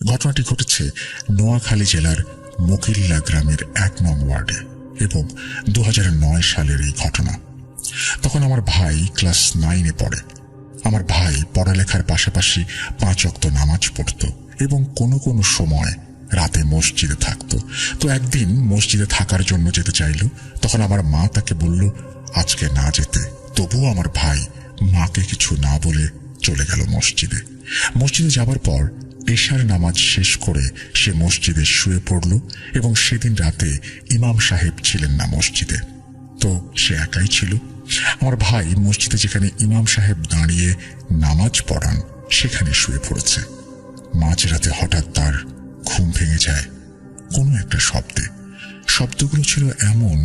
ঘটনাটি ঘটেছে নোয়াখালী জেলার মকিল্লা গ্রামের ১ নং ওয়ার্ডে এবং ২০০৯ সালের এই ঘটনা। তখন আমার ভাই ক্লাস 9-এ পড়ে। আমার ভাই পড়ালেখার পাশাপাশি ৫ ওয়াক্ত নামাজ পড়ত এবং কোনো কোনো সময় রাতে মসজিদে থাকত। তো একদিন মসজিদে থাকার জন্য যেতে চাইল। তখন আমার মা তাকে বলল আজকে না যেতে। তবুও আমার ভাই মাকে কিছু না বলে চলে গেল মসজিদে। মসজিদে যাবার পর এশার নামাজ শেষ করে সে মসজিদে শুয়ে পড়ল এবং সেদিন রাতে ইমাম সাহেব ছিলেন না মসজিদে, তো সে একাই ছিল। আমার ভাই মসজিদে যেখানে ইমাম সাহেব দাঁড়িয়ে নামাজ পড়ান সেখানে শুয়ে পড়েছে। মাঝরাতে হঠাৎ তার ঘুম ভেঙে যায় কোনো একটা শব্দে। শব্দগুলো ছিল এমন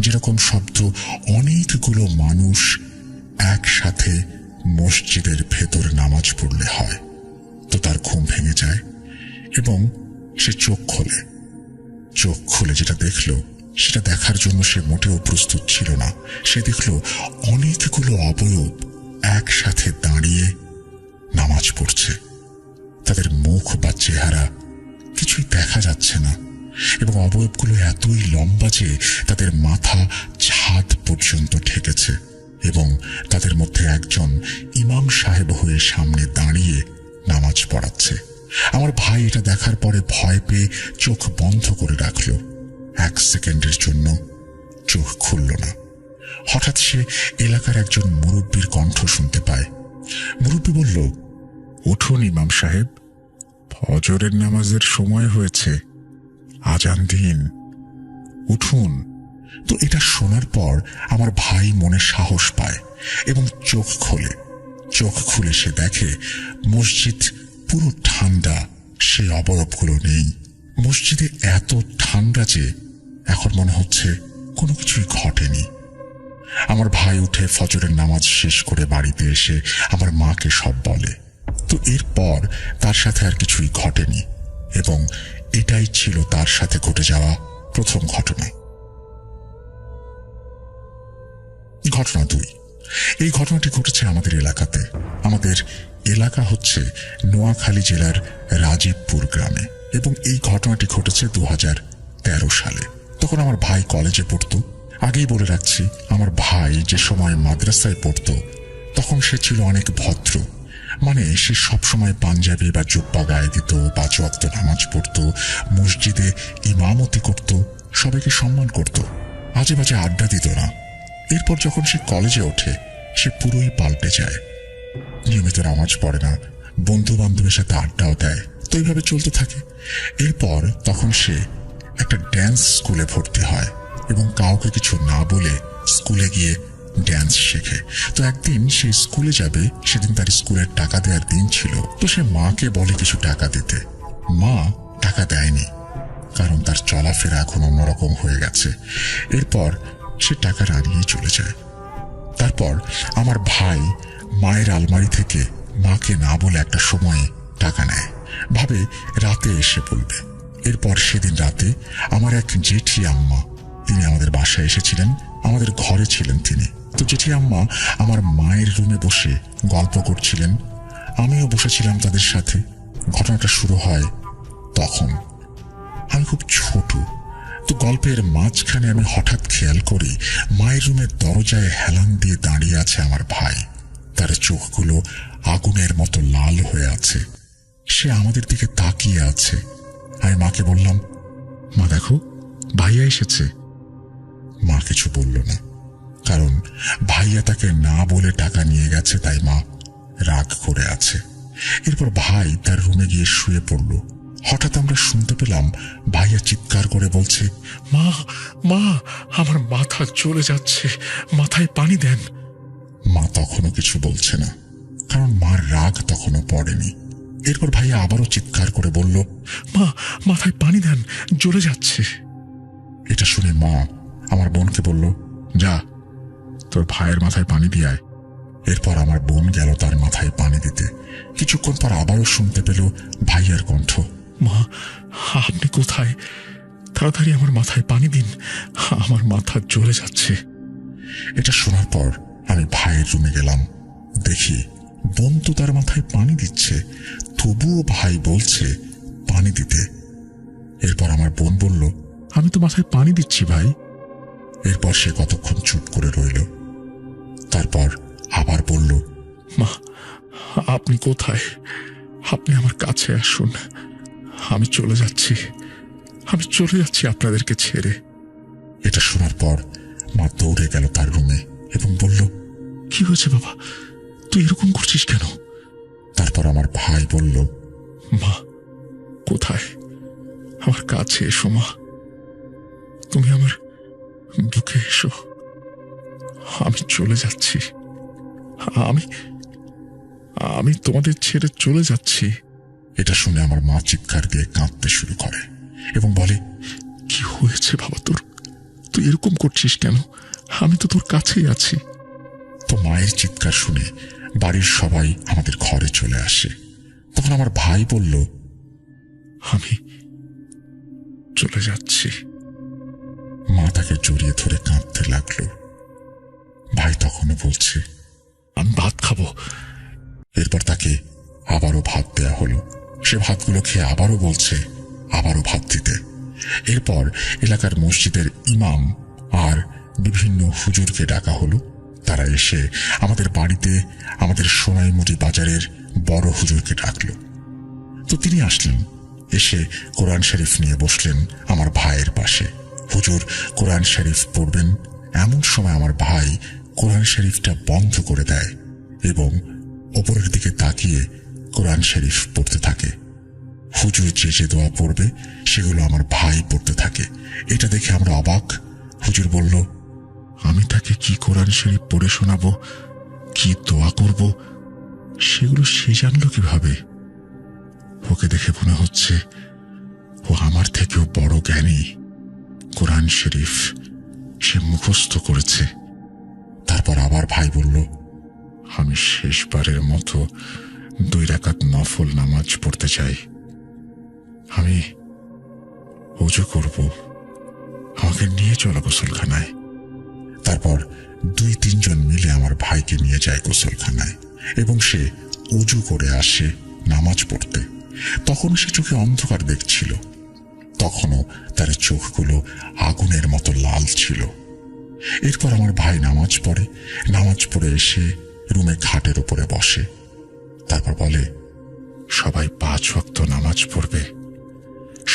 যেরকম শব্দ অনেকগুলো মানুষ একসাথে মসজিদের ভেতর নামাজ পড়লে হয়। তো তার ঘুম ভেঙে যায় এবং সে চোখ খুলে যেটা দেখল সেটা দেখার জন্য সে মোটেও প্রস্তুত ছিল না। সে দেখল অনেকগুলো অবয়ব একসাথে দাঁড়িয়ে নামাজ পড়ছে। তাদের মুখ বা চেহারা কিছুই দেখা যাচ্ছে না এবং অবয়বগুলো এতই লম্বা যে তাদের মাথা ছাদ পর্যন্ত ঠেকেছে এবং তাদের মধ্যে একজন ইমাম সাহেব হয়ে সামনে দাঁড়িয়ে নামাজ পড়াচ্ছে। আমার ভাই এটা দেখার পরে ভয় পেয়ে চোখ বন্ধ করে রাখল। 1 সেকেন্ডের জন্য চোখ খুলল না। হঠাৎ সে এলাকার একজন মুরব্বীর কণ্ঠ শুনতে পায়। মুরব্বী বলল, উঠুন ইমাম সাহেব, ফজরের নামাজের সময় হয়েছে, আজান দিন, উঠুন। তো এটা শোনার পর আমার ভাই মনে সাহস পায় এবং চোখ খুলে সে দেখে মসজিদ পুরো ঠান্ডা, সে অবয়বগুলো নেই। মসজিদে এত ঠান্ডা যে এখন মনে হচ্ছে কোনো কিছুই ঘটেনি। আমার ভাই উঠে ফজরের নামাজ শেষ করে বাড়িতে এসে আমার মাকে সব বলে। তো এরপর তার সাথে আর কিছুই ঘটেনি এবং এটাই ছিল তার সাথে ঘটে যাওয়া প্রথম ঘটনা। ঘটনা ২। এই ঘটনাটি ঘটেছে আমাদের এলাকাতে। আমাদের এলাকা হচ্ছে নোয়াখালী জেলার রাজীবপুর গ্রামে এবং এই ঘটনাটি ঘটেছে ২০১৩ সালে। তখন আমার ভাই কলেজে পড়তো। আগেই বলে রাখছি, আমার ভাই যে সময় মাদ্রাসায় পড়তো তখন সে ছিল অনেক ভদ্র। মানে সে সবসময় পাঞ্জাবি বা জুব্বা গায়ে দিত, ৫ ওয়াক্ত নামাজ পড়তো, মসজিদে ইমামতি করত, সবাইকে সম্মান করত, আজে বাজে আড্ডা দিত না। এরপর যখন সে কলেজে ওঠে সে পুরোই পাল্টে যায়। নিয়মিত নামাজ পড়ে না, বন্ধু বান্ধবের সাথে আড্ডাও দেয়। তো এইভাবে চলতে থাকে। এরপর তখন সে একটা ড্যান্স স্কুলে ভর্তি হয় এবং কাউকে কিছু না বলে স্কুলে গিয়ে ড্যান্স শেখে। তো একদিন সে স্কুলে যাবে, সেদিন তার স্কুলের টাকা দেওয়ার দিন ছিল। তো সে মাকে বলে কিছু টাকা দিতে। মা টাকা দেয়নি, কারণ তার চলাফেরা এখন অন্যরকম হয়ে গেছে। এরপর সে টাকা হারিয়ে চলে যায়। তারপর আমার ভাই মায়ের আলমারি থেকে মাকে না বলে একটা সময়ে টাকা নেয়, ভাবে রাতে এসে বলবে। এরপর সেদিন রাতে আমার এক জেঠি আম্মা, তিনি আমাদের বাসায় এসেছিলেন, আমাদের ঘরে ছিলেন তিনি। তো জেঠি আম্মা আমার মায়ের রুমে বসে গল্প করছিলেন, আমিও বসেছিলাম তাদের সাথে। ঘটনাটা শুরু হয় তখন। আমি খুব ছোট। তো গল্পের মাঝখানে আমি হঠাৎ খেয়াল করি মায়ের রুমের দরজায় হেলান দিয়ে দাঁড়িয়ে আছে আমার ভাই। তার চোখগুলো আগুনের মতো লাল হয়ে আছে। সে আমাদের দিকে তাকিয়ে আছে। আমি মাকে বললাম, মা দেখো, ভাইয়া এসেছে। মা কিছু বলল না, কারণ ভাইয়া তাকে না বলে টাকা নিয়ে গেছে, তাই মা রাগ করে আছে। এরপর ভাই তার রুমে গিয়ে শুয়ে পড়ল। হঠাৎ আমরা শুনতে পেলাম ভাইয়া চিৎকার করে বলছে, মা মা, আমার মাথা চলে যাচ্ছে, মাথায় পানি দেন। মা তখনও কিছু বলছে না, কারণ মার রাগ তখনও পড়েনি। এরপর ভাইয়া আবারও চিৎকার করে বলল, মা মাথায় পানি দেন, জ্বলে যাচ্ছে। এটা শুনে মা আমার বোনকে বলল, যা তোর ভাইয়ের মাথায় পানি দিয়ে আয়। এরপর আমার বোন গেল তার মাথায় পানি দিতে। কিছুক্ষণ পর আবারও শুনতে পেল ভাইয়ার কণ্ঠ, মা আপনি কোথায়? তাড়াতাড়ি আমার মাথায় পানি দিন, আমার মাথা জ্বলে যাচ্ছে। এটা শোনার পর আমি ভাইয়ের রুমে গেলাম। দেখি বোন তো তার মাথায় পানি দিচ্ছে, তবুও ভাই বলছে পানি দিতে। এরপর আমার বোন বলল, আমি তো মাথায় পানি দিচ্ছি ভাই। এরপর সে কতক্ষণ চুপ করে রইল। তারপর আবার বলল, মা, আপনি কোথায়? আপনি আমার কাছে আসুন, আমি চলে যাচ্ছি আপনাদেরকে ছেড়ে। এটা শোনার পর মা দৌড়ে গেল তার রুমে এবং বলল, কি হয়েছে বাবা, তুই এরকম করছিস কেন? তারপর আমার ভাই বলল, মা কোথায়? আমার কাছে এসো মা, তুমি আমার বুকে এসো, আমি চলে যাচ্ছি, আমি আমি তোমাদের ছেড়ে চলে যাচ্ছি। এটা শুনে আমার মা চিৎকার দিয়ে কাঁদতে শুরু করে এবং বলে, কি হয়েছে বাবা তোর? তুই এরকম করছিস কেন? আমি তো তোর কাছেই আছি। তো মায়ের চিৎকার শুনে বাড়ির সবাই আমাদের ঘরে চলে আসে। তখন আমার ভাই বলল, আমি চলে যাচ্ছি। মা তাকে জড়িয়ে ধরে কাঁদতে লাগলো। ভাই তখনও বলছে, আমি ভাত খাবো। এরপর তাকে আবারও ভাত দেয়া হলো। সে ভাতগুলো খেয়ে আবারও বলছে আবারও ভাত দিতে। এরপর এলাকার মসজিদের ইমাম আর বিভিন্ন হুজুরকে ডাকা হলো। তারা এসে আমাদের বাড়িতে আমাদের সোনাইমুড়ি বাজারের বড় হুজুরকে ডাকলো। তো তিনি আসলেন, এসে কোরআন শরীফ নিয়ে বসলেন আমার ভাইয়ের পাশে। হুজুর কোরআন শরীফ পড়বেন, এমন সময় আমার ভাই কোরআন শরীফটা বন্ধ করে দেয় এবং ওপরের দিকে তাকিয়ে কোরআন শরীফ পড়তে থাকে। হুজুর যে যে দোয়া পড়বে সেগুলো আমার ভাই পড়তে থাকে। এটা দেখে আমরা অবাক। হুজুর বলল, আমি তাকে কি কোরআন শরীফ পড়ে শোনাবো, কি দোয়া করব, সেগুলো সে জানলো কিভাবে? ওকে দেখে মনে হচ্ছে ও আমার থেকেও বড় জ্ঞানী। কোরআন শরীফ সে মুখস্থ করেছে। তারপর আবার ভাই বলল, আমি শেষবারের মতো 2 রাকাত নফল নামাজ পড়তে চাই, আমি ওযু করব, আমাকে নিয়ে চলো গোসলখানায়। তারপর 2-3 জন মিলে আমার ভাইকে নিয়ে যায় গোসলখানায় এবং সে ওযু করে আসে নামাজ পড়তে। তখন সে চোখে অন্ধকার দেখছিল। তখনও তার চোখগুলো আগুনের মতো লাল ছিল। এরপর আমার ভাই নামাজ পড়ে এসে রুমে খাটের উপরে বসে। তারপর বলে, সবাই 5 ওয়াক্ত নামাজ পড়বে,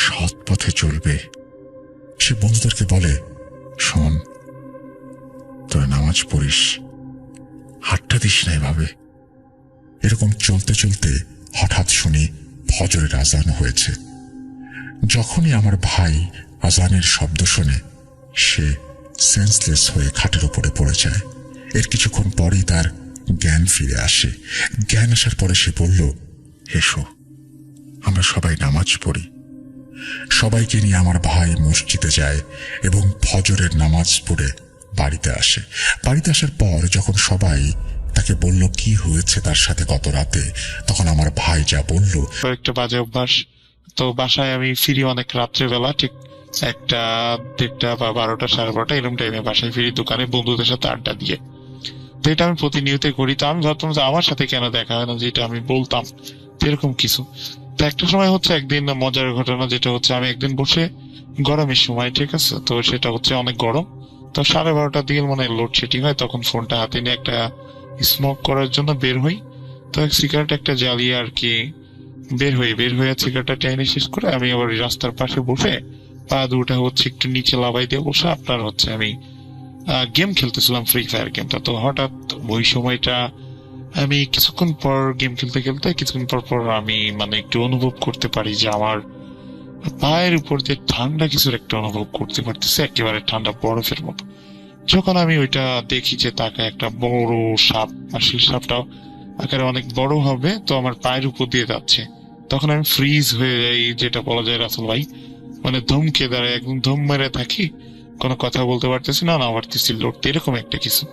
সৎ পথে চলবে। সে বন্ধুদেরকে বলে, শোন, তোরা নামাজ পড়িস, হাতটা দিস না এভাবে। এরকম চলতে চলতে হঠাৎ শুনি ফজরের আজান হয়েছে। যখনই আমার ভাই আজানের শব্দ শোনে, সে সেন্সলেস হয়ে খাটের উপরে পড়ে যায়। এর কিছুক্ষণ পরেই তার জ্ঞান ফিরে আসে। জ্ঞান আসার পরে সে বলল, এসো আমরা সবাই নামাজ পড়ি। সবাইকে নিয়ে আমার ভাই মসজিদে যায় এবং ফজরের নামাজ পড়ে বাড়িতে আসে। বাড়িতে আসার পর যখন সবাই তাকে বলল কি হয়েছে তার সাথে গত রাতে, তখন আমার ভাই যা বলল, একটা বাজে অভ্যাস। তো বাসায় আমি ফিরি অনেক রাত্রেবেলা, ঠিক 1টা, 1:30 বা 12টা, 12:30 এরকম টাইমে বাসায় ফিরি দোকানে বন্ধুদের সাথে আড্ডা দিয়ে। তো এটা আমি প্রতিনিয়ত করি। তো আমি ভাবতাম যে আমার সাথে কেন দেখা হয় না, যেটা আমি বলতাম এরকম কিছু। তো একটা সময় হচ্ছে একদিন মজার ঘটনা, যেটা হচ্ছে আমি একদিন বসে গরমের সময়, ঠিক আছে, তো সেটা হচ্ছে অনেক গরম। তো 12:30টার দিকে মনে হয় লোডশেডিং হয়, তখন ফোনটা হাতে নিয়ে একটা স্মোক করার জন্য বের হই। তো সিগারেট একটা জ্বালিয়ে আর কি বের হয়ে সিগারেটটা টেনে শেষ করে আমি আবার রাস্তার পাশে বসে পা দুটা হচ্ছে একটু নিচে লাবাই দিয়ে বসে আপনার হচ্ছে আমি গেম খেলতেছিলাম, ফ্রি ফায়ার গেমটা। তো হঠাৎ ওই সময়টা আমি কিছুক্ষণ পর গেম খেলতে খেলতে কিছুক্ষণ পর পর আমি মানে একটু অনুভব করতে পারি যে আমার পায়ের উপর যে ঠান্ডা কিছুর একটা অনুভব করতে পারতেছে, একেবারে ঠান্ডা বরফের মতো। যখন আমি ওইটা দেখি যে তাকে একটা বড় সাপ, আর সেই সাপটাও আকারে অনেক বড় হবে, তো আমার পায়ের উপর দিয়ে যাচ্ছে, তখন আমি ফ্রিজ হয়ে যাই, যেটা বলা যায় রাসেল ভাই, মানে ধমকে দাঁড়ায়, একদম ধম মেরে থাকি, কোনো কথা বলতে পারতেছি না, না পারতেছি লড়তে, এরকম একটা কিছু।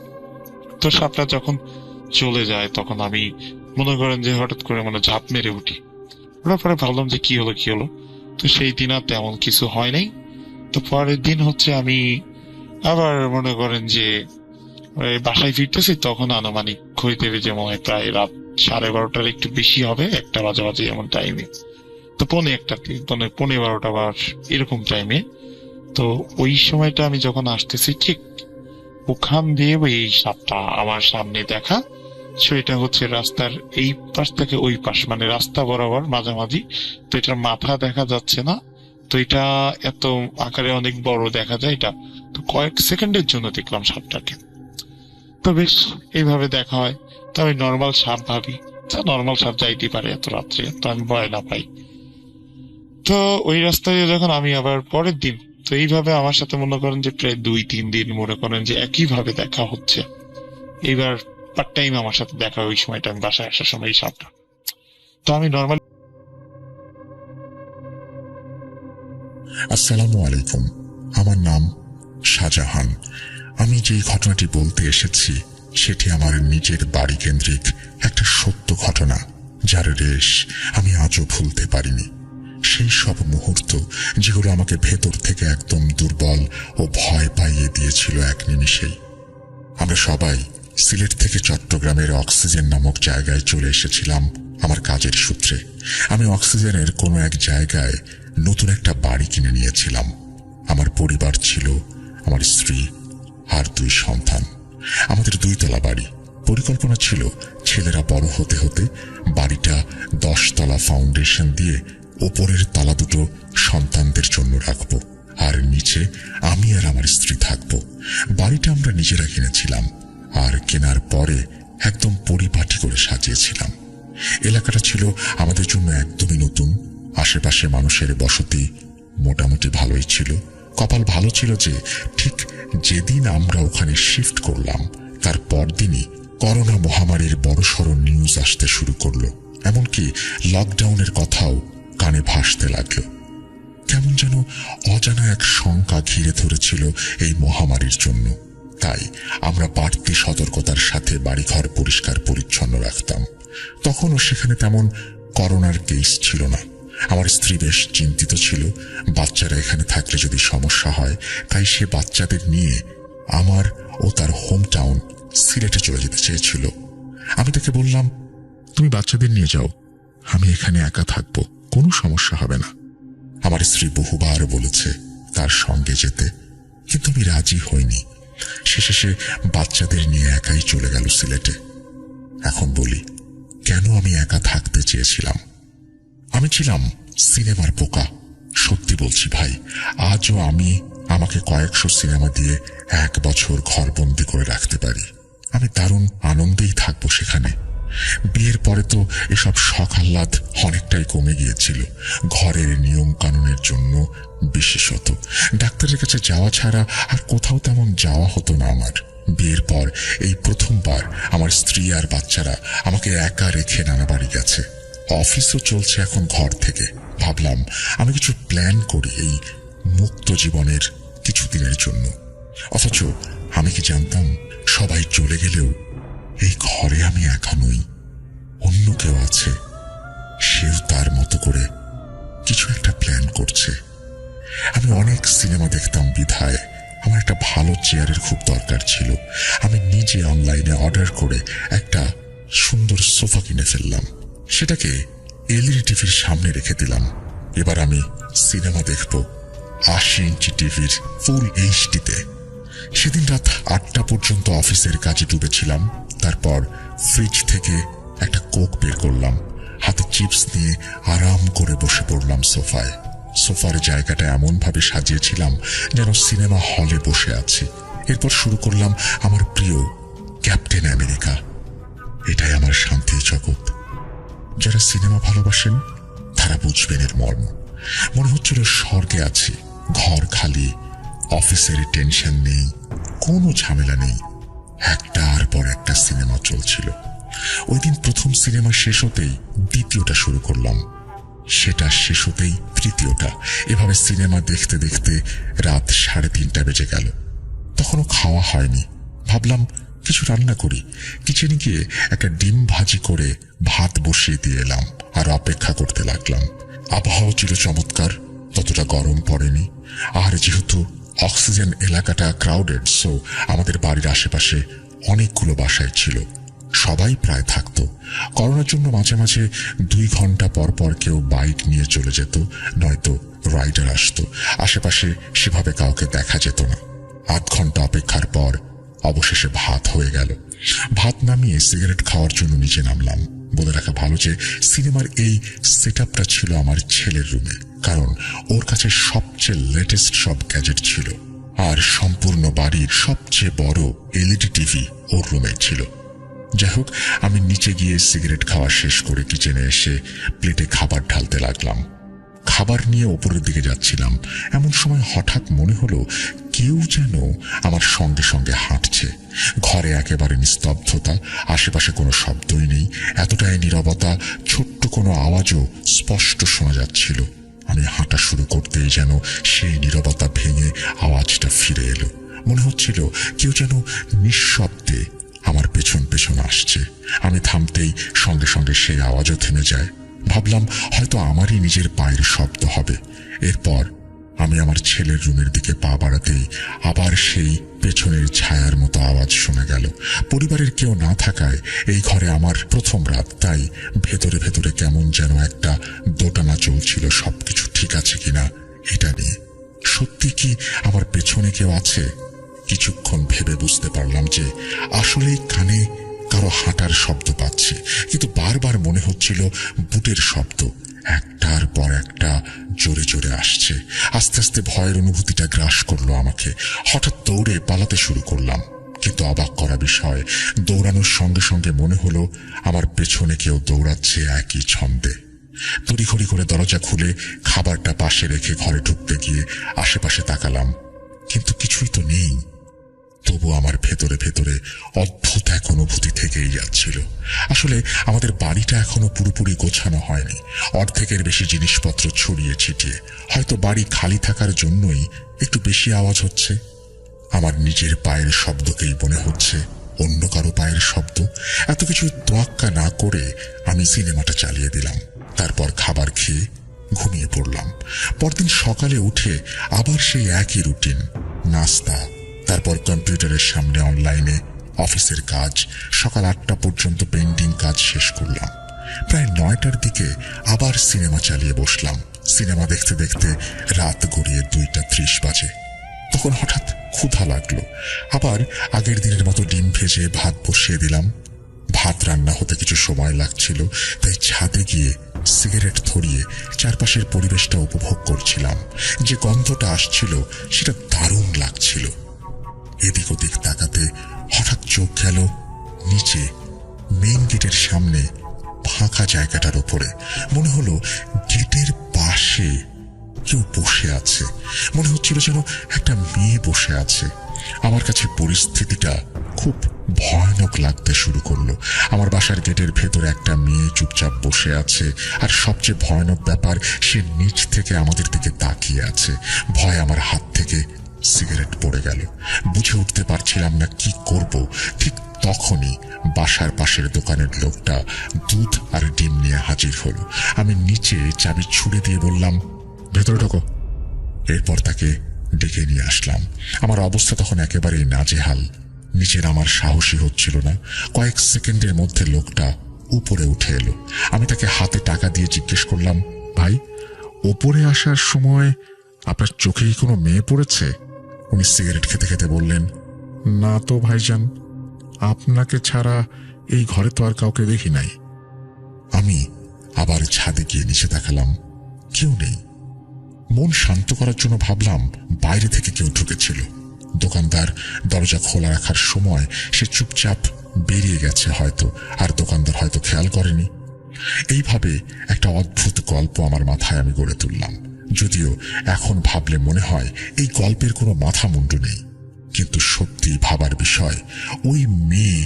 তো সাপটা যখন চলে যায় তখন আমি মনে করেন যে হঠাৎ করে মানে ঝাঁপ মেরে উঠি। ওটার পরে ভাবলাম যে কি হলো। তো সেই দিন আর তেমন কিছু হয় নাই। তো পরের দিন হচ্ছে আমি আবার মনে করেন যে বাসায় ফিরতেছি, তখন আনুমানিক ঘড়িতে যে মনে হয় প্রায় রাত 12:30টার একটু বেশি হবে, 1টা বাজে এমন টাইমে। তো পৌনে 12টা বা এরকম টাইমে। তো ওই সময়টা আমি যখন আসতেছি, ঠিক ওখান দিয়ে এই সাপটা আমার সামনে দেখা। সেটা হচ্ছে রাস্তার এই পাশ থেকে ওই পাশ, মানে রাস্তা বরাবর মাঝামাঝি। তো এটার মাথা দেখা যাচ্ছে না, তো এটা এত আকারে অনেক বড় দেখা যায় এটা। তো কয়েক সেকেন্ডের জন্য দেখলাম সাপটাকে। তো বেশ, এইভাবে দেখা হয়। তো আমি নর্মাল সাপ ভাবি, নর্মাল সাপ যাইতে পারে এত রাত্রে, তো আমি ভয় না পাই। তো ওই রাস্তায় যখন আমি আবার পরের দিন, তো এইভাবে আমার সাথে মনে করেন যে প্রায় 2-3 দিন মনে করেন যে একই ভাবে দেখা হচ্ছে। এইবার পার্ট টাইম আমার সাথে দেখা ওই সময়টা, আমি বাসায় আসার সময় এই সাপটা। তো আমি নর্মাল। আসসালামু আলাইকুম। আমার নাম শাহজাহান। আমি যেই ঘটনাটি বলতে এসেছি সেটি আমার নিজের বাড়ি কেন্দ্রিক একটা সত্য ঘটনা, যার রেশ আমি আজও ভুলতে পারিনি। সেই সব মুহূর্ত যেগুলো আমাকে ভেতর থেকে একদম দুর্বল ও ভয় পাইয়ে দিয়েছিল এক নিমিষেই। আমরা সবাই সিলেট থেকে চট্টগ্রামের অক্সিজেন নামক জায়গায় চলে এসেছিলাম আমার কাজের সূত্রে। আমি অক্সিজেনের কোনো এক জায়গায় নতুন একটা বাড়ি কিনে নিয়েছিলাম। আমার পরিবার ছিল আমার স্ত্রী আর 2 সন্তান। আমাদের 2 তলা বাড়ি। পরিকল্পনা ছিল ছেলেরা বড় হতে হতে বাড়িটা 10 তলা ফাউন্ডেশন দিয়ে ওপরের তলা দুটো সন্তানদের জন্য রাখবো, আর নিচে আমি আর আমার স্ত্রী থাকবো। বাড়িটা আমরা নিজেরা কিনেছিলাম, আর কেনার পরে একদম পরিপাটি করে সাজিয়েছিলাম। এলাকাটা ছিল আমাদের জন্য একদমই নতুন। আশেপাশে মানুষের বসতি মোটামুটি ভালোই ছিল। কপাল ভালো ছিল যে ঠিক যেদিন আমরা ওখানে শিফট করলাম তার পরদিনই করোনা মহামারীর বড়সড় নিউজ আসতে শুরু করলো। এমনকি লকডাউনের কথাও কানে ভাসতে লাগলো। কেমন যেন অজানা এক শঙ্কা ঘিরে ধরেছিল এই মহামারীর জন্য। তাই আমরা বাড়তি সতর্কতার সাথে বাড়িঘর পরিষ্কার পরিচ্ছন্ন রাখতাম। তখনও সেখানে তেমন করোনার কেস ছিল না। আমার স্ত্রী বেশ চিন্তিত ছিল বাচ্চারা এখানে থাকলে যদি সমস্যা হয়, তাই সে বাচ্চাদের নিয়ে আমার ও তার হোম টাউন সিলেটে চলে যেতে চেয়েছিল। আমি তাকে বললাম, তুমি বাচ্চাদের নিয়ে যাও, আমি এখানে একা থাকবো, কোনো সমস্যা হবে না। আমার স্ত্রী বহুবার বলেছে তার সঙ্গে যেতে, কিন্তু আমি রাজি হইনি। শেষে সে বাচ্চাদের নিয়ে একাই চলে গেল সিলেটে। এখন বলি, কেন আমি একা থাকতে চেয়েছিলাম? আমি ছিলাম সিনেমার পোকা। সত্যি বলছি ভাই, আজও আমি আমাকে কয়েকশো সিনেমা দিয়ে 1 বছর ঘরবন্দি করে রাখতে পারি। আমি দারুণ আনন্দেই থাকবো সেখানে। বিয়ের পরে তো এসব শখ আহ্লাদ অনেকটাই কমে গিয়েছিল, ঘরের নিয়ম কানুনের জন্য বিশেষত। ডাক্তারের কাছে যাওয়া ছাড়া আর কোথাও তেমন যাওয়া হতো না আমার। বিয়ের পর এই প্রথমবার আমার স্ত্রী আর বাচ্চারা আমাকে একা রেখে নানা বাড়ি গেছে। অফিসও চলছে এখন ঘর থেকে। ভাবলাম আমি কিছু প্ল্যান করি এই মুক্ত জীবনের কিছুদিনের জন্য। অথচ আমি কি জানতাম, সবাই চলে গেলেও এই ঘরে আমি একা নই, অন্য কেউ আছে। সেও তার মতো করে কিছু একটা প্ল্যান করছে। আমি অনেক সিনেমা দেখতাম বিধায় আমার একটা ভালো চেয়ারের খুব দরকার ছিল। আমি নিজে অনলাইনে অর্ডার করে একটা সুন্দর সোফা কিনে ফেললাম। সেটাকে এলইডি টিভির সামনে রেখে দিলাম। এবার আমি সিনেমা দেখব 80 ইঞ্চি টিভির ফুল এইচডিতে। সেদিন রাত 8টা পর্যন্ত অফিসের কাজে ডুবেছিলাম। তারপর ফ্রিজ থেকে একটা কোক বের করলাম, হাতে চিপস নিয়ে আরাম করে বসে পড়লাম সোফায়। সোফার জায়গাটা এমন ভাবে সাজিয়েছিলাম যেন সিনেমা হলে বসে আছি। এরপর শুরু করলাম আমার প্রিয় ক্যাপ্টেন আমেরিকা। এটাই আমার শান্তির জগৎ। যারা সিনেমা ভালোবাসেন তারা বুঝবেন এর মর্ম। মনে হচ্ছিল স্বর্গে আছি। ঘর খালি, অফিসের টেনশন নেই, কোনো ঝামেলা নেই। একটার পর একটা সিনেমা চলছিল। ওই দিন প্রথম সিনেমা শেষ হতেই দ্বিতীয়টা শুরু করলাম, সেটা শেষ হতেই তৃতীয়টা। এভাবে সিনেমা দেখতে দেখতে রাত 3:30 বেজে গেল। তখনও খাওয়া হয়নি। ভাবলাম কিছু রান্না করি। কিচেনে গিয়ে একটা ডিম ভাজি করে ভাত বসিয়ে দিয়ে এলাম আর অপেক্ষা করতে লাগলাম। আবহাওয়া ছিল চমৎকার, ততটা গরম পড়েনি। আর যেহেতু অক্সিজেন এলাকাটা ক্রাউডেড, সো আমাদের বাড়ির আশেপাশে অনেকগুলো বাসায় ছিল। সবাই প্রায় থাকতো। করোনার জন্য মাঝে মাঝে 2 ঘন্টা পর পর কেউ বাইক নিয়ে চলে যেত, নয়তো রাইডার আসতো। আশেপাশে সেভাবে কাউকে দেখা যেত না। 8 ঘন্টা অপেক্ষার পর অবশেষে ভাত হয়ে গেল। ভাত নামিয়ে সিগারেট খাওয়ার জন্য নিচে নামলাম। বলে রাখা ভালো যে সিনেমার এই সেটআপটা ছিল আমার ছেলের রুমে, কারণ ওর কাছে সবচেয়ে লেটেস্ট সব গ্যাজেট ছিল। আর সম্পূর্ণ বাড়ির সবচেয়ে বড় এলইডি টিভি ওর রুমে ছিল। যাই হোক, আমি নিচে গিয়ে সিগারেট খাওয়া শেষ করে কিচেনে এসে প্লেটে খাবার ঢালতে লাগলাম। খাবার নিয়ে ওপরের দিকে যাচ্ছিলাম, এমন সময় হঠাৎ মনে হলো কেউ যেন আমার সঙ্গে সঙ্গে হাঁটছে। ঘরে একেবারে নিস্তব্ধতা, আশেপাশে কোনো শব্দই নেই। এতটাই নীরবতা, ছোট্ট কোনো আওয়াজও স্পষ্ট শোনা যাচ্ছিল। আমি হাঁটা শুরু করতেই যেন সেই নীরবতা ভেঙে আওয়াজটা ফিরে এলো। মনে হচ্ছিল কেউ যেন নিঃশব্দে আমার পেছন পেছন আসছে। আমি থামতেই সঙ্গে সঙ্গে সেই আওয়াজও থেমে যায়। ভাবলাম হয়তো আমারই নিজের পায়ের শব্দ হবে। এরপর আমি আমার ছেলের রুমের দিকে পা বাড়াতেই আবার সেই পেছনের ছায়ার মতো আওয়াজ শোনা গেল। পরিবারের কেউ না থাকায় এই ঘরে আমার প্রথম রাত, তাই ভেতরে ভেতরে কেমন যেন একটা দোটানা চলছিল সবকিছু ঠিক আছে কিনা এটা নিয়ে। সত্যি কি আমার পেছনে কেউ আছে? কিছুক্ষণ ভেবে বুঝতে পারলাম যে আসলেই কানে কারো হাঁটার শব্দ পাচ্ছি, কিন্তু বারবার মনে হচ্ছিল বুটের শব্দ একটার পর একটা জোরে জোরে আসছে। আস্তে আস্তে ভয়ের অনুভূতিটা গ্রাস করলো আমাকে। হঠাৎ দৌড়ে পালাতে শুরু করলাম, কিন্তু অবাক করা বিষয়, দৌড়ানোর সঙ্গে সঙ্গে মনে হলো আমার পেছনে কেউ দৌড়াচ্ছে একই ছন্দে। তড়িঘড়ি করে দরজা খুলে খাবারটা পাশে রেখে ঘরে ঢুকতে গিয়ে আশেপাশে তাকালাম, কিন্তু কিছুই তো নেই। তবু আমার ভেতরে ভেতরে অদ্ভুত এক অনুভূতি থেকেই যাচ্ছিল। আসলে আমাদের বাড়িটা এখনো পুরোপুরি গোছানো হয়নি। অর্ধেকের বেশি জিনিসপত্র ছড়িয়ে ছিটিয়ে। হয়তো বাড়ি খালি থাকার জন্যই একটু বেশি আওয়াজ হচ্ছে। আমার নিজের পায়ের শব্দকেই মনে হচ্ছে অন্য কারো পায়ের শব্দ। এত কিছু তোয়াক্কা না করে আমি সিনেমাটা চালিয়ে দিলাম। তারপর খাবার খেয়ে ঘুমিয়ে পড়লাম। পরদিন সকালে উঠে আবার সেই একই রুটিন, নাস্তা, তারপর কম্পিউটারের সামনে অনলাইনে অফিসের কাজ। সকাল 8টা পর্যন্ত পেন্টিং কাজ শেষ করলাম। প্রায় 9টার দিকে আবার সিনেমা চালিয়ে বসলাম। সিনেমা দেখতে দেখতে রাত গড়িয়ে 2:30 বাজে। তখন হঠাৎ ক্ষুধা লাগলো। আবার আগের দিনের মতো ডিম ভেজে ভাত বসিয়ে দিলাম। ভাত রান্না হতে কিছু সময় লাগছিল, তাই ছাদে গিয়ে সিগারেট ধরিয়ে চারপাশের পরিবেশটা উপভোগ করছিলাম। যে গন্ধটা আসছিল সেটা দারুণ লাগছিল। এদিক ওদিক তাকাতে হঠাৎ চোখ গেল নিচে মেইন গেটের সামনে ফাঁকা জায়গাটার উপরে। মনে হলো গেটের পাশে কেউ বসে আছে। মনে হচ্ছিল যেন একটা মেয়ে বসে আছে। আমার কাছে পরিস্থিতিটা খুব ভয়ানক লাগতে শুরু করলো। আমার বাসার গেটের ভেতরে একটা মেয়ে চুপচাপ বসে আছে, আর সবচেয়ে ভয়ানক ব্যাপার, সে নিচ থেকে আমাদের দিকে তাকিয়ে আছে। ভয় আমার হাত থেকে সিগারেট পড়ে গেল। বুঝে উঠতে পারছিলাম না কি করব। ঠিক তখনই বাসার পাশের দোকানের লোকটা দুধ আর ডিম নিয়ে হাজির হলো। আমি নিচে চাবি ছুড়ে দিয়ে বললাম, ভেতরে ঢোকো। এরপর তাকে ডেকে নিয়ে আসলাম। আমার অবস্থা তখন একেবারেই নাজেহাল। নিচের আমার সাহসী হচ্ছিল না। কয়েক সেকেন্ডের মধ্যে লোকটা উপরে উঠে এলো। আমি তাকে হাতে টাকা দিয়ে জিজ্ঞেস করলাম, ভাই, ওপরে আসার সময় আপনার চোখেই কোনো মেয়ে পড়েছে? উনি সিগারেট খেতে খেতে বললেন, না তো ভাইজান, আপনাকে ছাড়া এই ঘরে তো আর কাউকে দেখি নাই। আমি আবার ছাদে গিয়ে নিচে তাকালাম, কেউ নেই। মন শান্ত করার জন্য ভাবলাম বাইরে থেকে কেউ ঢুকেছিল। দোকানদার দরজা খোলা রাখার সময় সে চুপচাপ বেরিয়ে গেছে হয়তো, আর দোকানদার হয়তো খেয়াল করেনি। এইভাবে একটা অদ্ভুত গল্প আমার মাথায় আমি গড়ে তুললাম। যদিও এখন ভাবলে মনে হয় এই গল্পের কোনো মাথা মুন্ডু নেই, কিন্তু সত্যি ভাবার বিষয়, ওই মেয়ে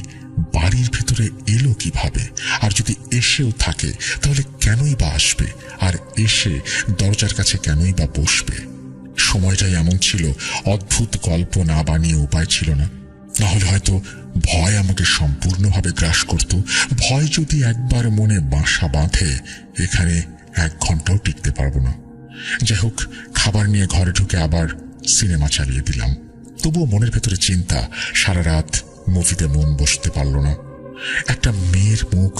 বাড়ির ভেতরে এলো কিভাবে? আর যদি এসেও থাকে তাহলে কেনই বা আসবে? আর এসে দরজার কাছে কেনই বা বসবে? সময়টাই এমন ছিল, অদ্ভুত গল্প না বানিয়ে উপায় ছিল না। নাহলে হয়তো ভয় আমাকে সম্পূর্ণভাবে গ্রাস করত। ভয় যদি একবার মনে বাসা বাঁধে, এখানে 1 ঘন্টাও টিকতে পারবো না। যাই হোক, খাবার নিয়ে ঘরে ঢুকে আবার সিনেমা চালিয়ে দিলাম। তবুও মনের ভেতরে চিন্তা, সারা রাত মুভিতে মন বসতে পারল না। একটা মেয়ের মুখ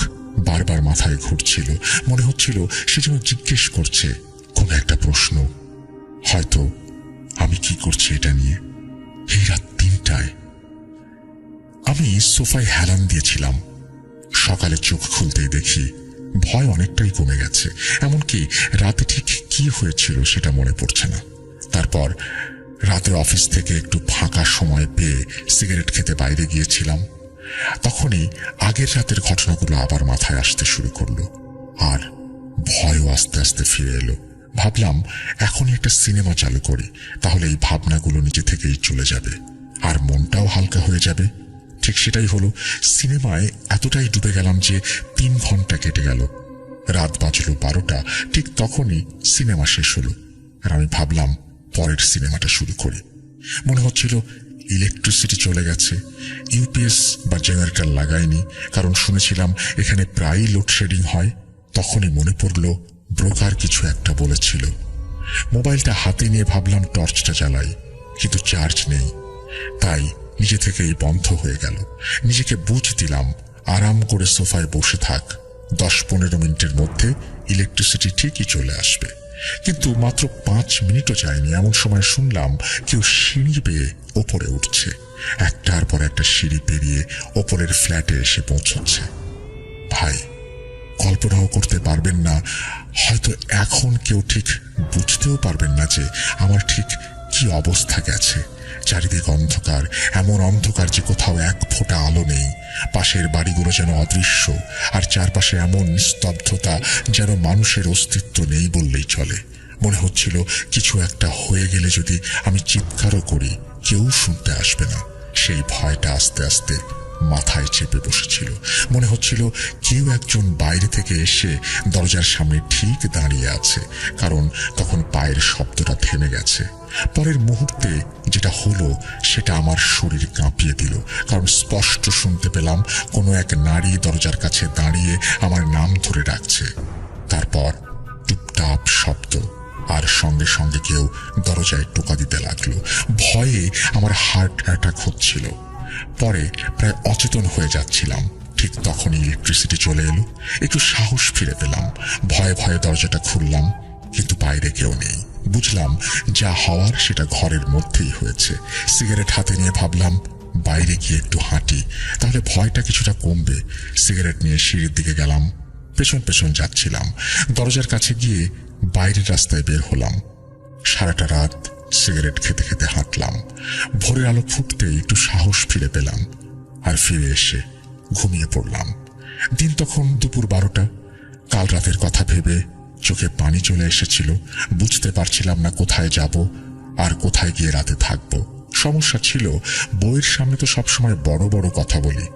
বারবার মাথায় ঘুরছিল। মনে হচ্ছিল সে যেন জিজ্ঞেস করছে কোন একটা প্রশ্ন। হয়তো আমি কি করছি এটা নিয়ে। এই রাত ৩টায় আমি সোফায় হেলান দিয়েছিলাম। সকালে চোখ খুলতেই দেখি ভয় অনেকটাই কমে গেছে। এমনকি রাতে ঠিক কি হয়েছিল সেটা মনে পড়ছে না। তারপর রাতে অফিস থেকে একটু ফাঁকা সময় পেয়ে সিগারেট খেতে বাইরে গিয়েছিলাম। তখনই আগের রাতের ঘটনাগুলো আবার মাথায় আসতে শুরু করলো, আর ভয়ও আস্তে আস্তে ফিরে এলো। ভাবলাম এখনই একটা সিনেমা চালু করি, তাহলে এই ভাবনাগুলো নিজে থেকেই চলে যাবে আর মনটাও হালকা হয়ে যাবে। ঠিক সেটাই হলো। সিনেমায় এতটাই ডুবে গেলাম যে ৩ ঘন্টা কেটে গেল। রাত বাজলো ১২টা। ঠিক তখনই সিনেমা শেষ হলো, আর আমি ভাবলাম পরের সিনেমাটা শুরু করি। মনে হচ্ছিল ইলেকট্রিসিটি চলে গেছে। ইউপিএস বা জেনারেটর লাগাইনি, কারণ শুনেছিলাম এখানে প্রায়ই লোডশেডিং হয়। তখনই মনে পড়ল ব্রোকার কিছু একটা বলেছিল। মোবাইলটা হাতে নিয়ে ভাবলাম টর্চটা জ্বালাই, কিন্তু চার্জ নেই। তাই নিজে থেকেই বন্ধ হয়ে গেল। নিজেকে বুঝ দিলাম আরাম করে সোফায় বসে থাক, ১০-১৫ মিনিটের মধ্যে ইলেকট্রিসিটি ঠিকই চলে আসবে। কিন্তু মাত্র ৫ মিনিটও যায়নি, এমন সময় শুনলাম কেউ সিঁড়ি বেয়ে ওপরে উঠছে। একটার পর একটা সিঁড়ি পেরিয়ে ওপরের ফ্ল্যাটে এসে পৌঁছচ্ছে। ভাই, কল্পনাও করতে পারবেন না, হয়তো এখন কেউ ঠিক বুঝতেও পারবেন না যে আমার ঠিক কি অবস্থা গেছে। চারিদিক অন্ধকার, এমন অন্ধকার যে কোথাও এক ফোঁটা আলো নেই। পাশের বাড়িগুলো যেন অদৃশ্য, আর চারপাশে এমন নিস্তব্ধতা যেন মানুষের অস্তিত্ব নেই বললেই চলে। মনে হচ্ছিল কিছু একটা হয়ে গেলে যদি আমি চিৎকারও করি কেউ শুনতে আসবে না। সেই ভয়টা আস্তে আস্তে মাথায় চেপে বসেছিল। মনে হচ্ছিল কেউ একজন বাইরে থেকে এসে দরজার সামনে ঠিক দাঁড়িয়ে আছে, কারণ তখন পায়ের শব্দটা থেমে গেছে। পরের মুহূর্তে যেটা হলো সেটা আমার শরীর কাঁপিয়ে দিল, কারণ স্পষ্ট শুনতে পেলাম কোনো এক নারী দরজার কাছে দাঁড়িয়ে আমার নাম ধরে ডাকছে। তারপর টুপটাপ শব্দ, আর সঙ্গে সঙ্গে কেউ দরজায় টোকা দিতে লাগলো। ভয়ে আমার হার্ট অ্যাটাক হচ্ছিল। পরে প্রায় অচেতন হয়ে যাচ্ছিলাম। ঠিক তখনই ইলেকট্রিসিটি চলে এলো। একটু সাহস ফিরে পেলাম। ভয়ে ভয়ে দরজাটা খুললাম, কিন্তু বাইরে কেউ নেই। বুঝলাম যা হওয়ার সেটা ঘরের মধ্যেই হয়েছে। সিগারেট হাতে নিয়ে ভাবলাম বাইরে গিয়ে একটু হাঁটি, তাহলে ভয়টা কিছুটা কমবে। সিগারেট নিয়ে সিঁড়ির দিকে গেলাম। পেছন পেছন যাচ্ছিলাম। দরজার কাছে গিয়ে বাইরের রাস্তায় বের হলাম। সারাটা রাত সিগারেট খেতে খেতে হাঁটলাম। ভোরের আলো ফুটতেই একটু সাহস ফিরে পেলাম, আর ফিরে এসে ঘুমিয়ে পড়লাম। দিন তখন দুপুর 12টা। কাল রাতের কথা ভেবে চোখে পানি চলে এসেছিল। বুঝতে পারছিলাম না কোথায় যাব আর কোথায় গিয়ে রাতে থাকবো। সমস্যা ছিল বউয়ের সামনে তো সবসময় বড় বড় কথা বলি,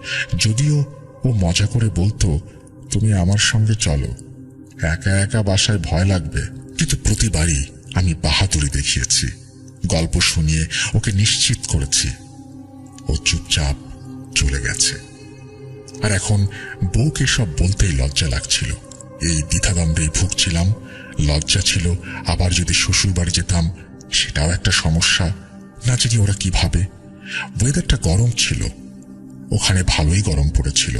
যদিও ও মজা করে বলতো তুমি আমার সঙ্গে চলো, একা একা বাসায় ভয় লাগবে। কিন্তু প্রতিবারই আমি বাহাদুরি দেখিয়েছি, গল্প শুনিয়ে ওকে নিশ্চিত করেছি। ও চুপচাপ চলে গেছে। আর এখন বউকে সব বলতেই লজ্জা লাগছিল। এই দ্বিধাদ্বন্দ্বেই ভুগছিলাম। লজ্জা ছিল, আবার যদি শ্বশুর বাড়ি যেতাম সেটাও একটা সমস্যা। না জানি ওরা কি ভাবে। ওয়েদারটা গরম ছিল, ওখানে ভালোই গরম পড়েছিল।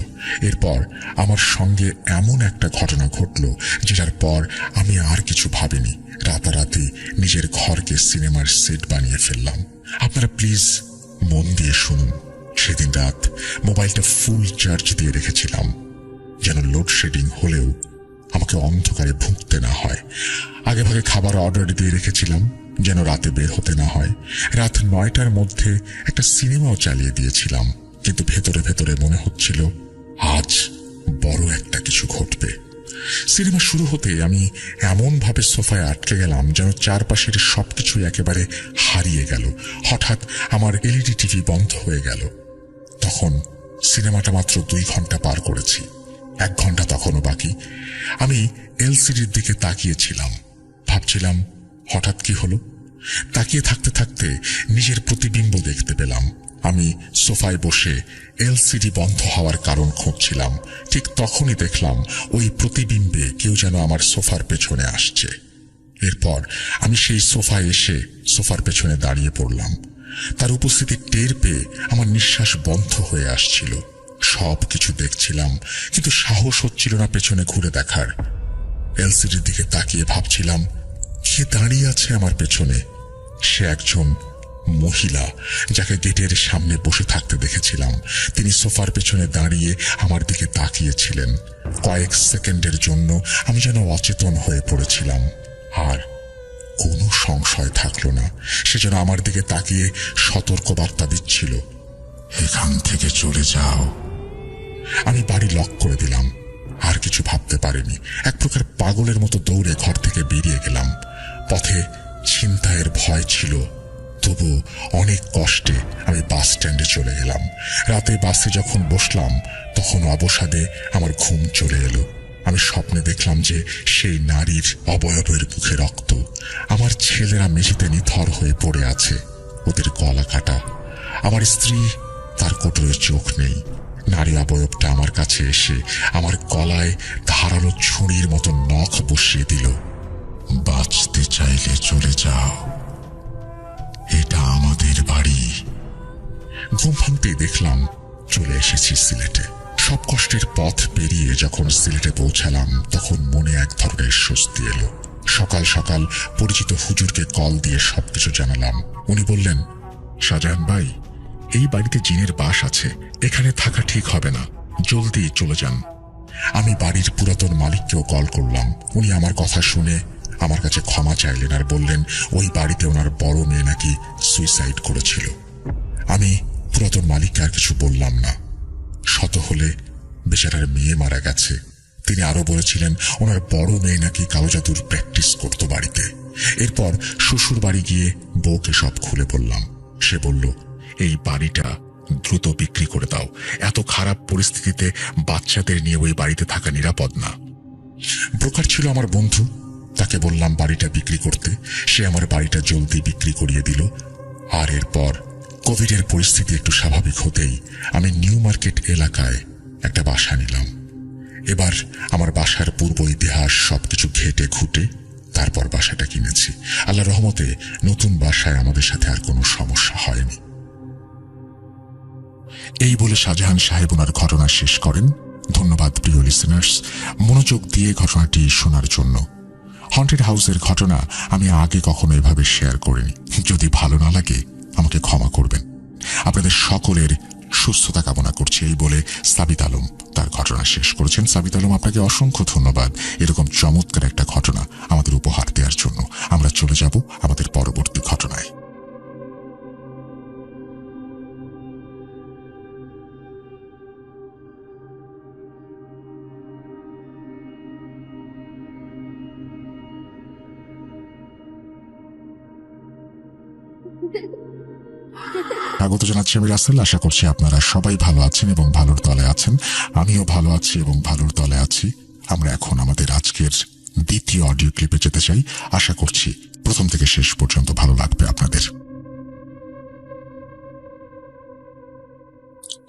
এরপর আমার সঙ্গে এমন একটা ঘটনা ঘটল যেটার পর আমি আর কিছু ভাবিনি। রাতারাতি নিজের ঘরকে সিনেমার সেট বানিয়ে ফেললাম। আপনারা প্লিজ মন দিয়ে শুনুন। সেদিন রাত মোবাইলটা ফুল চার্জ দিয়ে রেখেছিলাম, যেন লোডশেডিং হলেও আমাকে অন্ধকারে ভুগতে না হয়। আগে ভাগে খাবার অর্ডার দিয়ে রেখেছিলাম যেন রাতে বের হতে না হয়। রাত 9টার মধ্যে একটা সিনেমাও চালিয়ে দিয়েছিলাম, কিন্তু ভেতরে ভেতরে মনে হচ্ছিল আজ বড় একটা কিছু ঘটবে। সিনেমা শুরু হতে আমি এমন ভাবে সোফায় আটকে গেলাম যেন চারপাশের সবকিছু একেবারে হারিয়ে গেল। হঠাৎ আমার এলইডি টিভি বন্ধ হয়ে গেল। তখন সিনেমাটা মাত্র 2 ঘন্টা পার করেছি, 1 ঘন্টা তখনও বাকি। আমি এলসিডির দিকে তাকিয়েছিলাম, ভাবছিলাম হঠাৎ কি হলো। তাকিয়ে থাকতে থাকতে নিজের প্রতিবিম্ব দেখতে পেলাম। আমি সোফায় বসে এলসিডি বন্ধ হওয়ার কারণ খুঁজছিলাম। ঠিক তখনই দেখলাম ওই প্রতিবিম্বে কেউ যেন আমার সোফার পেছনে আসছে। এরপর আমি সেই সোফায় এসে সোফার পেছনে দাঁড়িয়ে পড়লাম। তার উপস্থিতি টের পেয়ে আমার নিঃশ্বাস বন্ধ হয়ে আসছিল। সব কিছু দেখছিলাম, কিন্তু সাহস হচ্ছিল না পেছনে ঘুরে দেখার। এলসিডির দিকে তাকিয়ে ভাবছিলাম, কে দাঁড়িয়ে আছে আমার পেছনে। সে একজন মহিলা, যাকে গেটের সামনে বসে থাকতে দেখেছিলাম। তিনি সোফার পেছনে দাঁড়িয়ে আমার দিকে তাকিয়েছিলেন। কয়েক সেকেন্ডের জন্য আমি যেন অচেতন হয়ে পড়েছিলাম। আর কোনো সংশয় থাকলো না, সে যেন আমার দিকে তাকিয়ে সতর্ক বার্তা দিচ্ছিল, এখান থেকে চলে যাও। আমি বাড়ি লক করে দিলাম। আর কিছু ভাবতে পারিনি, এক প্রকার পাগলের মতো দৌড়ে ঘর থেকে বেরিয়ে গেলাম। পথে ছিনতাইয়ের ভয় ছিল, তবু অনেক কষ্টে আমি বাস স্ট্যান্ডে চলে গেলাম। রাতে বাসে যখন বসলাম, তখন অবসাদে আমার ঘুম চলে এলো। আমি স্বপ্নে দেখলাম যে সেই নারীর অবয়বের মুখে রক্ত। আমার ছেলেরা মেঝেতে নিথর হয়ে পড়ে আছে, ওদের গলা কাটা। আমার স্ত্রী, তার কোটরে চোখ নেই। নারী অবয়বটা আমার কাছে এসে আমার গলায় ধারালো ছুরির মতো নখ বসিয়ে দিল। বাঁচতে চাইলে চলে যাও, এটা আমাদের বাড়ি। ঘুম ভাঙতেই দেখলাম চলে এসেছি সিলেটে। সব কষ্টের পথ পেরিয়ে যখন সিলেটে পৌঁছালাম, তখন মনে এক ধরনের স্বস্তি এলো। সকাল সকাল পরিচিত হুজুরকে কল দিয়ে সবকিছু জানালাম। উনি বললেন, শাহজাহান ভাই, এই বাড়িতে জিনের বাস আছে, এখানে থাকা ঠিক হবে না, জলদি চলে যান। আমি বাড়ির পুরাতন মালিককেও কল করলাম। উনি আমার কথা শুনে আমার কাছে ক্ষমা চাইলেন আর বললেন ওই বাড়িতে ওনার বড় মেয়ে নাকি সুইসাইড করেছিল। আমি পুরাতন মালিককে আর কিছু বললাম না। শত হলে বেচারার মেয়ে মারা গেছে। তিনি আরো বলেছিলেন ওনার বড় মেয়ে নাকি কালো জাদুর প্র্যাকটিস করত বাড়িতে। এরপর শ্বশুর বাড়ি গিয়ে বউকে সব খুলে বললাম। সে বলল, এই বাড়িটা দ্রুত বিক্রি করে দাও, এত খারাপ পরিস্থিতিতে বাচ্চাদের নিয়ে ওই বাড়িতে থাকা নিরাপদ না। ব্রোকার ছিল আমার বন্ধু, তাকে বললাম বাড়িটা বিক্রি করতে। সে আমার বাড়িটা জলদি বিক্রি করিয়ে দিল। আর এরপর কোভিডের পরিস্থিতি একটু স্বাভাবিক হতেই আমি নিউ মার্কেট এলাকায় একটা বাসা নিলাম। এবার আমার বাসার পূর্ব ইতিহাস সবকিছু ঘেটে ঘুটে তারপর বাসাটা কিনেছি। আল্লাহর রহমতে নতুন বাসায় আমাদের সাথে আর কোনো সমস্যা হয়নি। এই বলে শাহজাহান সাহেব ওনার ঘটনা শেষ করেন। ধন্যবাদ প্রিয় লিসেনার্স, মনোযোগ দিয়ে ঘটনাটি শোনার জন্য। হন্টেড হাউসের ঘটনা আমি আগে কখনো এভাবে শেয়ার করিনি। যদি ভালো না লাগে আমাকে ক্ষমা করবেন। আপনাদের সকলের সুস্থতা কামনা করছি, এই বলে সাবিত আলম তার ঘটনা শেষ করেছেন। সাবিত আলম, আপনাকে অসংখ্য ধন্যবাদ এরকম চমৎকার একটা ঘটনা আমাদের উপহার দেওয়ার জন্য। আমরা চলে যাব আমাদের পরবর্তী ঘটনায়। স্বাগত জানাচ্ছি আমি রাসেল। আশা করছি আপনারা সবাই ভালো আছেন এবং ভালোর তলে আছেন। আমিও ভালো আছি এবং ভালোর তলে আছি। আমরা এখন আমাদের আজকের দ্বিতীয় অডিও ক্লিপে যেতে চাই। আশা করছি প্রথম থেকে শেষ পর্যন্ত ভালো লাগবে আপনাদের।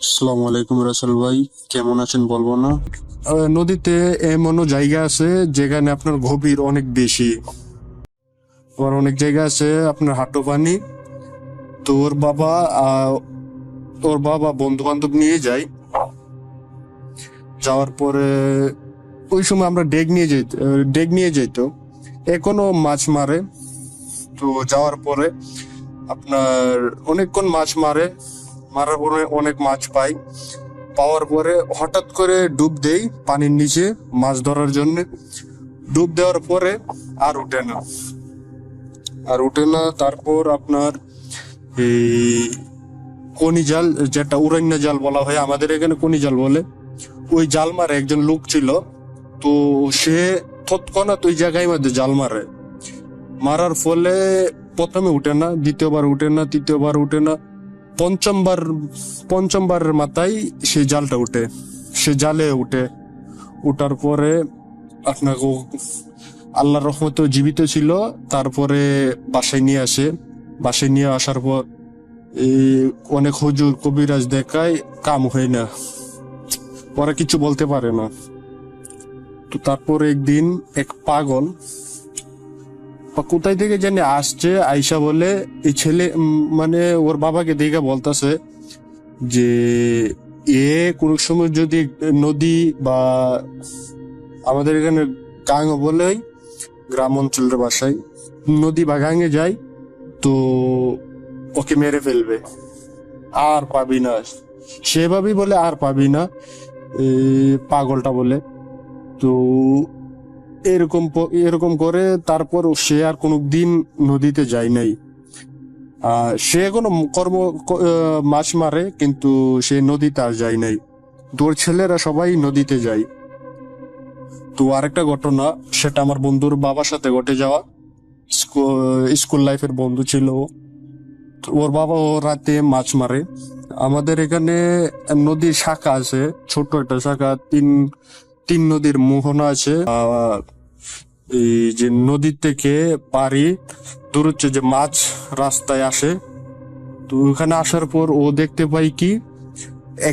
আসসালামু আলাইকুম রাসেল ভাই, কেমন আছেন বলবো না। নদীতে এমনও জায়গা আছে যেখানে আপনার গভীর অনেক বেশি, আবার অনেক জায়গা আছে আপনার হাঁটু পানি। তো ওর বাবা বন্ধু বান্ধব নিয়ে যায়। যাওয়ার পরে ওই সময় আমরা ডেগ নিয়ে যাইতো। এখনো মাছ মারে। তো যাওয়ার পরে আপনার অনেকক্ষণ মাছ মারার পরে অনেক মাছ পাওয়ার পরে হঠাৎ করে ডুব দেই পানির নিচে মাছ ধরার জন্য। ডুব দেওয়ার পরে আর উঠে না। তারপর আপনার এই কনি জাল, যেটা উড়ান্না জাল বলা হয়, আমাদের এখানে কনি জাল বলে, ওই জাল মারে একজন লোক ছিল। তো সে তৎক্ষণাৎ ওই জায়গায় মধ্যে জাল মারার ফলে প্রথমে উঠে না, দ্বিতীয়বার উঠে না, তৃতীয়বার উঠে না, পঞ্চমবারের মাথায় সেই জালটা উঠে। সে জালে উঠার পরে আপনাকে আল্লাহর রহমতে জীবিত ছিল। তারপরে বাসায় নিয়ে আসার পর অনেক হুজুর কবিরাজ দেখায়, কাম হয় না, ওরা কিছু বলতে পারে না। তো তারপর একদিন এক পাগল কোথায় থেকে জানি আসছে, আইসা বলে এই ছেলে মানে ওর বাবাকে দেখে বলতেছে যে কোন সময় যদি নদী বা আমাদের এখানে গাং বলে গ্রাম অঞ্চলের ভাষায় নদী বা গাঙে যায় তো ওকে মেরে ফেলবে, আর পাবি না, সেভাবেই বলে আর পাবি না, পাগলটা বলে। তো এরকম করে তারপর সে আর কোনোদিন নদীতে যায় নাই। সে এখনো মাছ মারে, কিন্তু সে নদীতে আর যায় নাই। তোর ছেলেরা সবাই নদীতে যায়। তো আরেকটা ঘটনা, সেটা আমার বন্ধুর বাবার সাথে ঘটে যাওয়া। স্কুল লাইফের বন্ধু ছিল ও। তো ওর বাবা ও রাতে মাছ মারে। আমাদের এখানে নদীর শাখা আছে, ছোট একটা শাখা, তিন নদীর মোহনা আছে। এই যে নদীর থেকে পারি দূর হচ্ছে যে মাছ রাস্তায় আসে। তো ওখানে আসার পর ও দেখতে পাই কি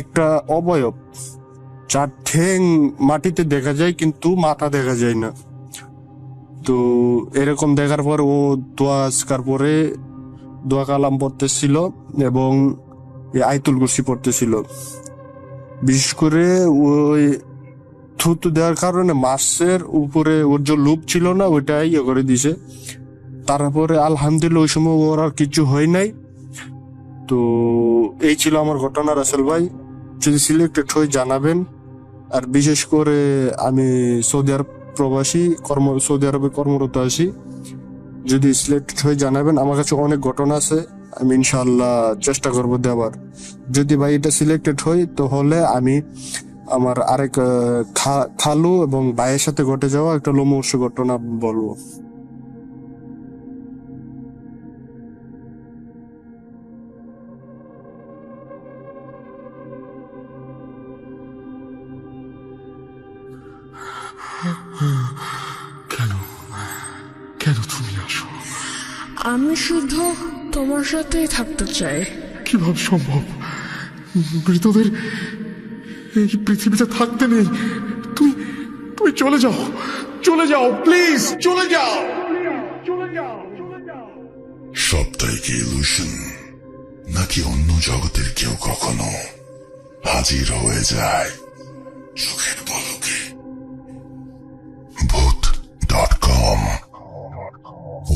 একটা অবয়ব, চার ঠ্যাং মাটিতে দেখা যায় কিন্তু মাথা দেখা যায় না। তো এরকম দেখার পর ও দোয়া আজকার পরে দোয়া কালাম পড়তেছিল এবং আয়াতুল কুরসি পড়তেছিল। বিশেষ করে ওই থুতু দেওয়ার কারণে মাছের উপরে ওর যে লোভ ছিল না ওইটাই ইয়ে করে দিছে। তারপরে আলহামদুলিল্লাহ ওই সময় ওর আর কিছু হয় নাই। তো এই ছিল আমার ঘটনা রাসেল ভাই। যদি সিলেক্টেড হয়ে জানাবেন। আর বিশেষ করে আমি সৌদি আরব প্রবাসী, সৌদি আরবে কর্মরত আছি। যদি সিলেক্টেড হয়ে জানাবেন, আমার কাছে অনেক ঘটনা আছে, আমি ইনশাল্লাহ চেষ্টা করব দেওয়ার। যদি ভাই এটা সিলেক্টেড হই তাহলে আমি আমার আরেক খালু এবং ভাইয়ের সাথে ঘটে যাওয়া একটা লোমহর্ষ ঘটনা বলবো। কেন কেন তুমি আসো? আমি শুধু তোমার সাথেই থাকতে চাই। কিভাবে সম্ভব? মৃতদের এই পৃথিবীতে থাকতে নেই। তুমি তুমি চলে যাও, চলে যাও, প্লিজ চলে যাও। সবটাই কি ইলুশন, নাকি অন্য জগতের কেউ কখনো হাজির হয়ে যায় চোখের পলকে? ভূত.com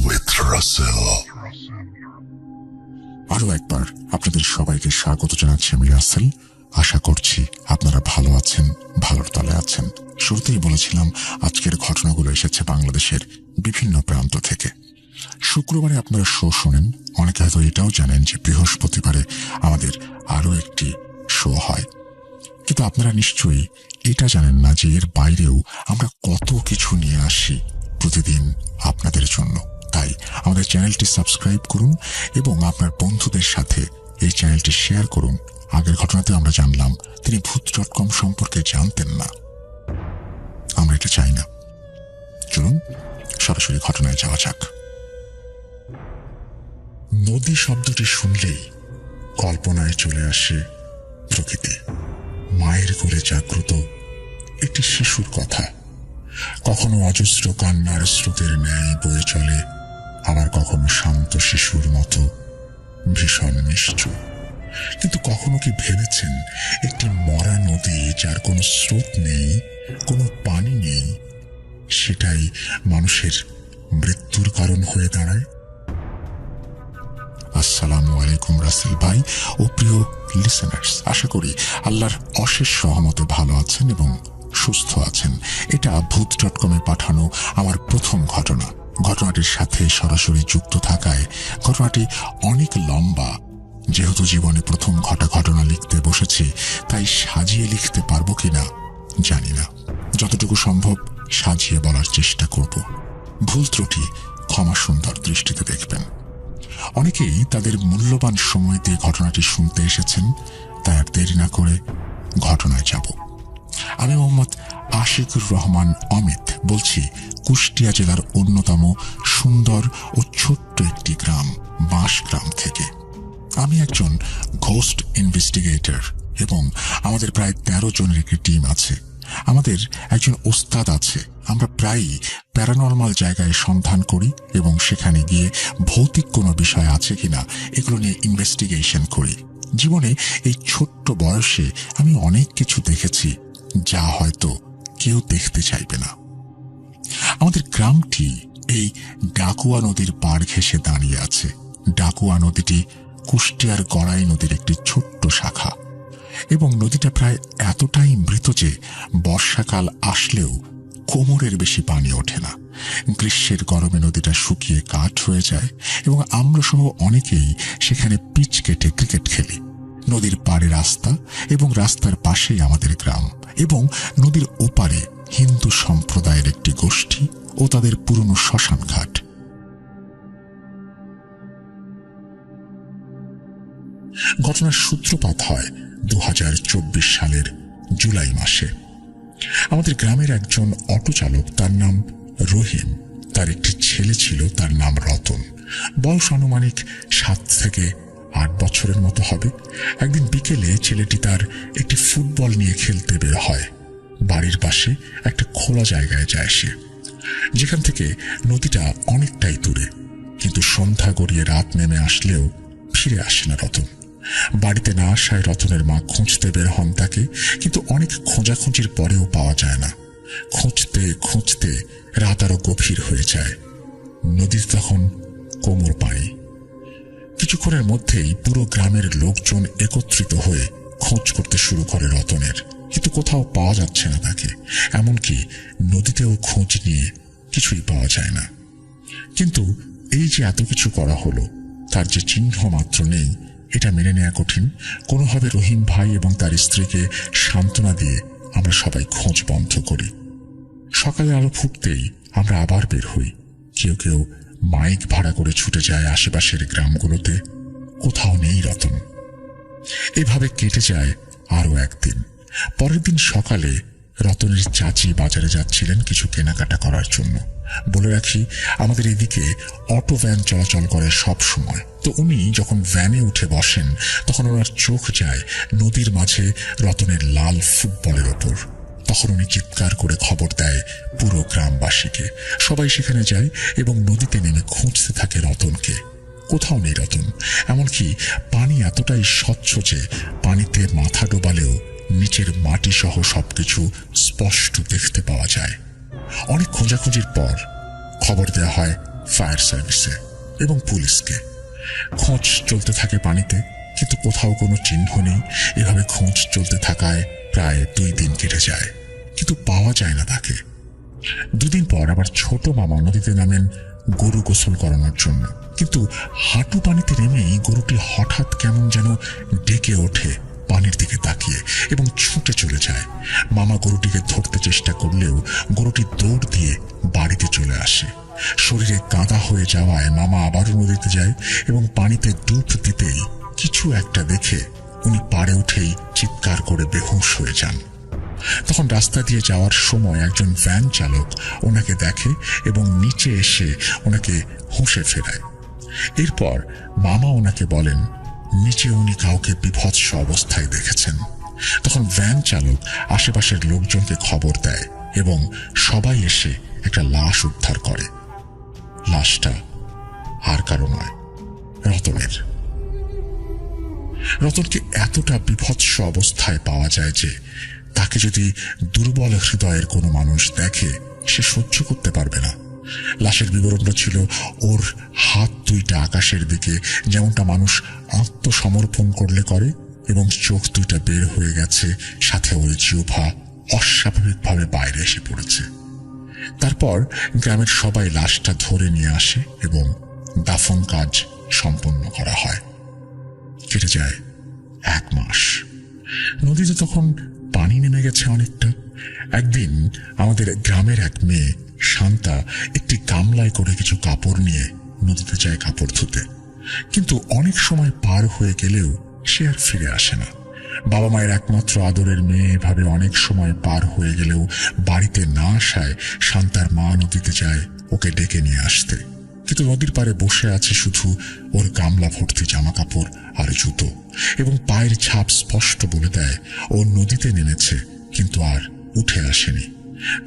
with Russell। আরো একবার আপনাদের সবাইকে স্বাগত জানাচ্ছি আমি রাসেল। আশা করছি আপনারা ভালো আছেন, ভালোর তলে আছেন। শুরুতেই বলেছিলাম আজকের ঘটনাগুলো এসেছে বাংলাদেশের বিভিন্ন প্রান্ত থেকে। শুক্রবারে আপনারা শো শোনেন, অনেকে হয়তো এটাও জানেন যে বৃহস্পতিবারে আমাদের আরো একটি শো হয়। কিন্তু আপনারা নিশ্চয়ই এটা জানেন না যে এর বাইরেও আমরা কত কিছু নিয়ে আসি প্রতিদিন আপনাদের জন্য। তাই আমাদের চ্যানেলটি সাবস্ক্রাইব করুন এবং আপনার বন্ধুদের সাথে এই চ্যানেলটি শেয়ার করুন। আগের ঘটনাতে আমরা জানলাম তিনি ভূত.com সম্পর্কে জানতেন না। আমরা এটা চাই না। চলুন সরাসরি ঘটনায় যাওয়া যাক। নদী শব্দটি শুনলেই কল্পনায় চলে আসে প্রকৃতি, মায়ের কোলে জাগ্রত একটি শিশুর কথা। কখনো অজস্র কান্নার স্রোতের ন্যায় বয়ে চলে, আবার কখনো শান্ত শিশুর মতো ভীষণ নিশ্চুপ। কিন্তু কখনো কি ভেবেছেন একটি মরা নদী যার কোনো স্রোত নেই, কোনো পানি নেই, সেটাই মানুষের মৃত্যুর কারণ হয়ে দাঁড়ায়? আসসালামু আলাইকুম রাসেল ভাই ও প্রিয় লিসেনার্স, আশা করি আল্লাহর অশেষ সহমতে ভালো আছেন এবং সুস্থ আছেন। এটা ভূত.com এ পাঠানো আমার প্রথম ঘটনা। ঘটনাটির সাথে সরাসরি যুক্ত থাকায় ঘটনাটি অনেক লম্বা। যেহেতু জীবনে প্রথম ঘটনা লিখতে বসেছি, তাই সাজিয়ে লিখতে পারবো কিনা জানি না। যতটুকু সম্ভব সাজিয়ে বলার চেষ্টা করব। ভুল ত্রুটি ক্ষমা সুন্দর দৃষ্টিতে দেখবেন। অনেকেই তাদের মূল্যবান সময় দিয়ে ঘটনাটি শুনতে এসেছেন, তাই আর দেরি না করে ঘটনায় যাব। আমি মোহাম্মদ আশিকুর রহমান অমিত বলছি কুষ্টিয়া জেলার অন্যতম সুন্দর ও ছোট্ট একটি গ্রাম বাঁশগ্রাম থেকে। আমি একজন ঘোস্ট ইনভেস্টিগেটর এবং আমাদের প্রায় 13 জনের একটি টিম আছে। আমাদের একজন ওস্তাদ আছে। আমরা প্রায়ই প্যারানর্মাল জায়গায় সন্ধান করি এবং সেখানে গিয়ে ভৌতিক কোনো বিষয় আছে কিনা এগুলো নিয়ে ইনভেস্টিগেশন করি। জীবনে এই ছোট্ট বয়সে আমি অনেক কিছু দেখেছি যা হয়তো কেউ দেখতে চাইবে না। আমাদের গ্রামটি এই ডাকুয়া নদীর পাড় ঘেঁষে দাঁড়িয়ে আছে। ডাকুয়া নদীটি কুষ্টিয়ার গড়াই নদীর একটি ছোট্ট শাখা এবং নদীটা প্রায় এতটাই মৃত যে বর্ষাকাল আসলেও কোমরের বেশি পানি ওঠে না। গ্রীষ্মের গরমে নদীটা শুকিয়ে কাঠ হয়ে যায় এবং আমরা সহ অনেকেই সেখানে পিচ কেটে ক্রিকেট খেলি। নদীর পাড়ে রাস্তা এবং রাস্তার পাশেই আমাদের গ্রাম এবং নদীর ওপারে হিন্দু সম্প্রদায়ের একটি গোষ্ঠী ও তাদের পুরনো শ্মশান ঘাট। ঘটনার সূত্রপাত হয় 2024 সালের জুলাই মাসে। আমাদের গ্রামের একজন অটো চালক, তার নাম রহিম, তার একটি ছেলে ছিল, তার নাম রতন। বয়স আনুমানিক 7 থেকে 8 বছরের মতো হবে। একদিন বিকেলে ছেলেটি তার একটি ফুটবল নিয়ে খেলতে বের হয়। বাড়ির পাশে একটা খোলা জায়গায় যায় সে, যেখান থেকে নদীটা অনেকটাই দূরে। কিন্তু সন্ধ্যা গড়িয়ে রাত নেমে আসলেও ফিরে আসে না রতন। বাড়িতে না আসায় রতনের মা খুঁজতে বের হন তাকে, কিন্তু অনেক খোঁজাখুঁজির পরেও পাওয়া যায় না। খুঁজতে খুঁজতে রাত আরো গভীর হয়ে যায়। নদীতে তখন কোমর পানি। কিছুক্ষণের মধ্যেই পুরো গ্রামের লোকজন একত্রিত হয়ে খোঁজ করতে শুরু করে রতনের, কিন্তু কোথাও পাওয়া যাচ্ছে না তাকে। এমনকি নদীতেও খোঁজ নিয়ে কিছুই পাওয়া যায় না। কিন্তু এই যে এত কিছু করা হলো, তার যে চিহ্ন মাত্র নেই, এটা মেনে নেওয়া কঠিন। কোনোভাবে রহিম ভাই এবং তার স্ত্রীকে সান্ত্বনা দিয়ে আমরা সবাই খোঁজ বন্ধ করি। সকালে আলো ফুটতেই আমরা আবার বের হই। কেউ কেউ মাইক ভাড়া করে ছুটে যায় আশেপাশের গ্রামগুলোতে। কোথাও নেই রতন। এভাবে কেটে যায় আরো একদিন। পরের দিন সকালে রতনের চাচি বাজারে যাচ্ছিলেন কিছু কেনাকাটা করার জন্য। বলে রাখি, আমাদের এদিকে অটো ভ্যান চলাচল করে সব সময়। তো উনি যখন ভ্যানে উঠে বসেন তখন ওনার চোখ যায় নদীর মাঝে রতনের লাল ফুটবলের ওপর। তখন উনি চিৎকার করে খবর দেয় পুরো গ্রামবাসীকে। সবাই সেখানে যায় এবং নদীতে নেমে খুঁজতে থাকে রতনকে। কোথাও নেই রতন। এমনকি পানি এতটাই স্বচ্ছ যে পানিতে মাথা ডোবালেও নিচের মাটি সহ সবকিছু স্পষ্ট দেখতে পাওয়া যায়। অনেক খোঁজাখুঁজির পর খবর দেওয়া হয় ফায়ার সার্ভিসে এবং পুলিশকে। খোঁজ চলতে থাকে পানিতে, কিন্তু কোথাও কোনো চিহ্ন নেই। এভাবে খোঁজ চলতে থাকায় প্রায় 2 দিন কেটে যায়, কিন্তু পাওয়া যায় না তাকে। 2 দিন পর আবার ছোট মামা নদীতে নামেন গরু গোসল করানোর জন্য, কিন্তু হাঁটু পানিতে নেমেই গরুটি হঠাৎ কেমন যেন ডেকে ওঠে পানির দিকে তাকিয়ে এবং ছুটে চলে যায়। মামা গরুটিকে ধরতে চেষ্টা করলেও গরুটি দৌড় দিয়ে বাড়িতে চলে আসে। শরীরে কাদা হয়ে যাওয়ায় মামা আবারও নদীতে যায় এবং পানিতে ডুব দিতেই কিছু একটা দেখে উনি পাড়ে উঠেই চিৎকার করে বেহুঁশ হয়ে যান। তখন রাস্তা দিয়ে যাওয়ার সময় একজন ভ্যান চালক ওনাকে দেখে এবং নিচে এসে ওনাকে হুঁশে ফেরায়। এরপর মামা ওনাকে বলেন নিচে উনি কাউকে বিভৎস অবস্থায় দেখেছেন। তখন ভ্যান চালক আশেপাশের লোকজনকে খবর দেয় এবং সবাই এসে একটা লাশ উদ্ধার করে। লাশটা আর কারো নয়, রতনের। রতনকে এতটা বিভৎস অবস্থায় পাওয়া যায় যে তাকে যদি দুর্বল হৃদয়ের কোনো মানুষ দেখে সে সহ্য করতে পারবে না। লাশের বিবরণটা ছিল ওর হাত 2টা আকাশের দিকে, যেমনটা মানুষ আত্মসমর্পণ করলে করে, এবং চোখ 2টা বের হয়ে গেছে, সাথে ওর জিহ্বা অস্বাভাবিকভাবে বাইরে এসে পড়েছে। তারপর গ্রামের সবাই লাশটা ধরে নিয়ে আসে এবং দাফন কাজ সম্পন্ন করা হয়। কেটে যায় 1 মাস। নদীতে তখন পানি নেমে গেছে অনেকটা। একদিন আমাদের গ্রামের এক মেয়ে শান্তা একটি গামলায় করে কিছু কাপড় নিয়ে নদীতে যায় কাপড় ধুতে, কিন্তু অনেক সময় পার হয়ে গেলেও সে আর ফিরে আসে না। বাবা মায়ের একমাত্র আদরের মেয়ে এভাবে অনেক সময় পার হয়ে গেলেও বাড়িতে না আসায় শান্তার মা নদীতে যায় ওকে ডেকে নিয়ে আসতে, কিন্তু নদীর পাড়ে বসে আছে শুধু ওর গামলা ভর্তি জামা কাপড় আর জুতো, এবং পায়ের ছাপ স্পষ্ট বলে দেয় ও নদীতে নেমেছে কিন্তু আর উঠে আসেনি।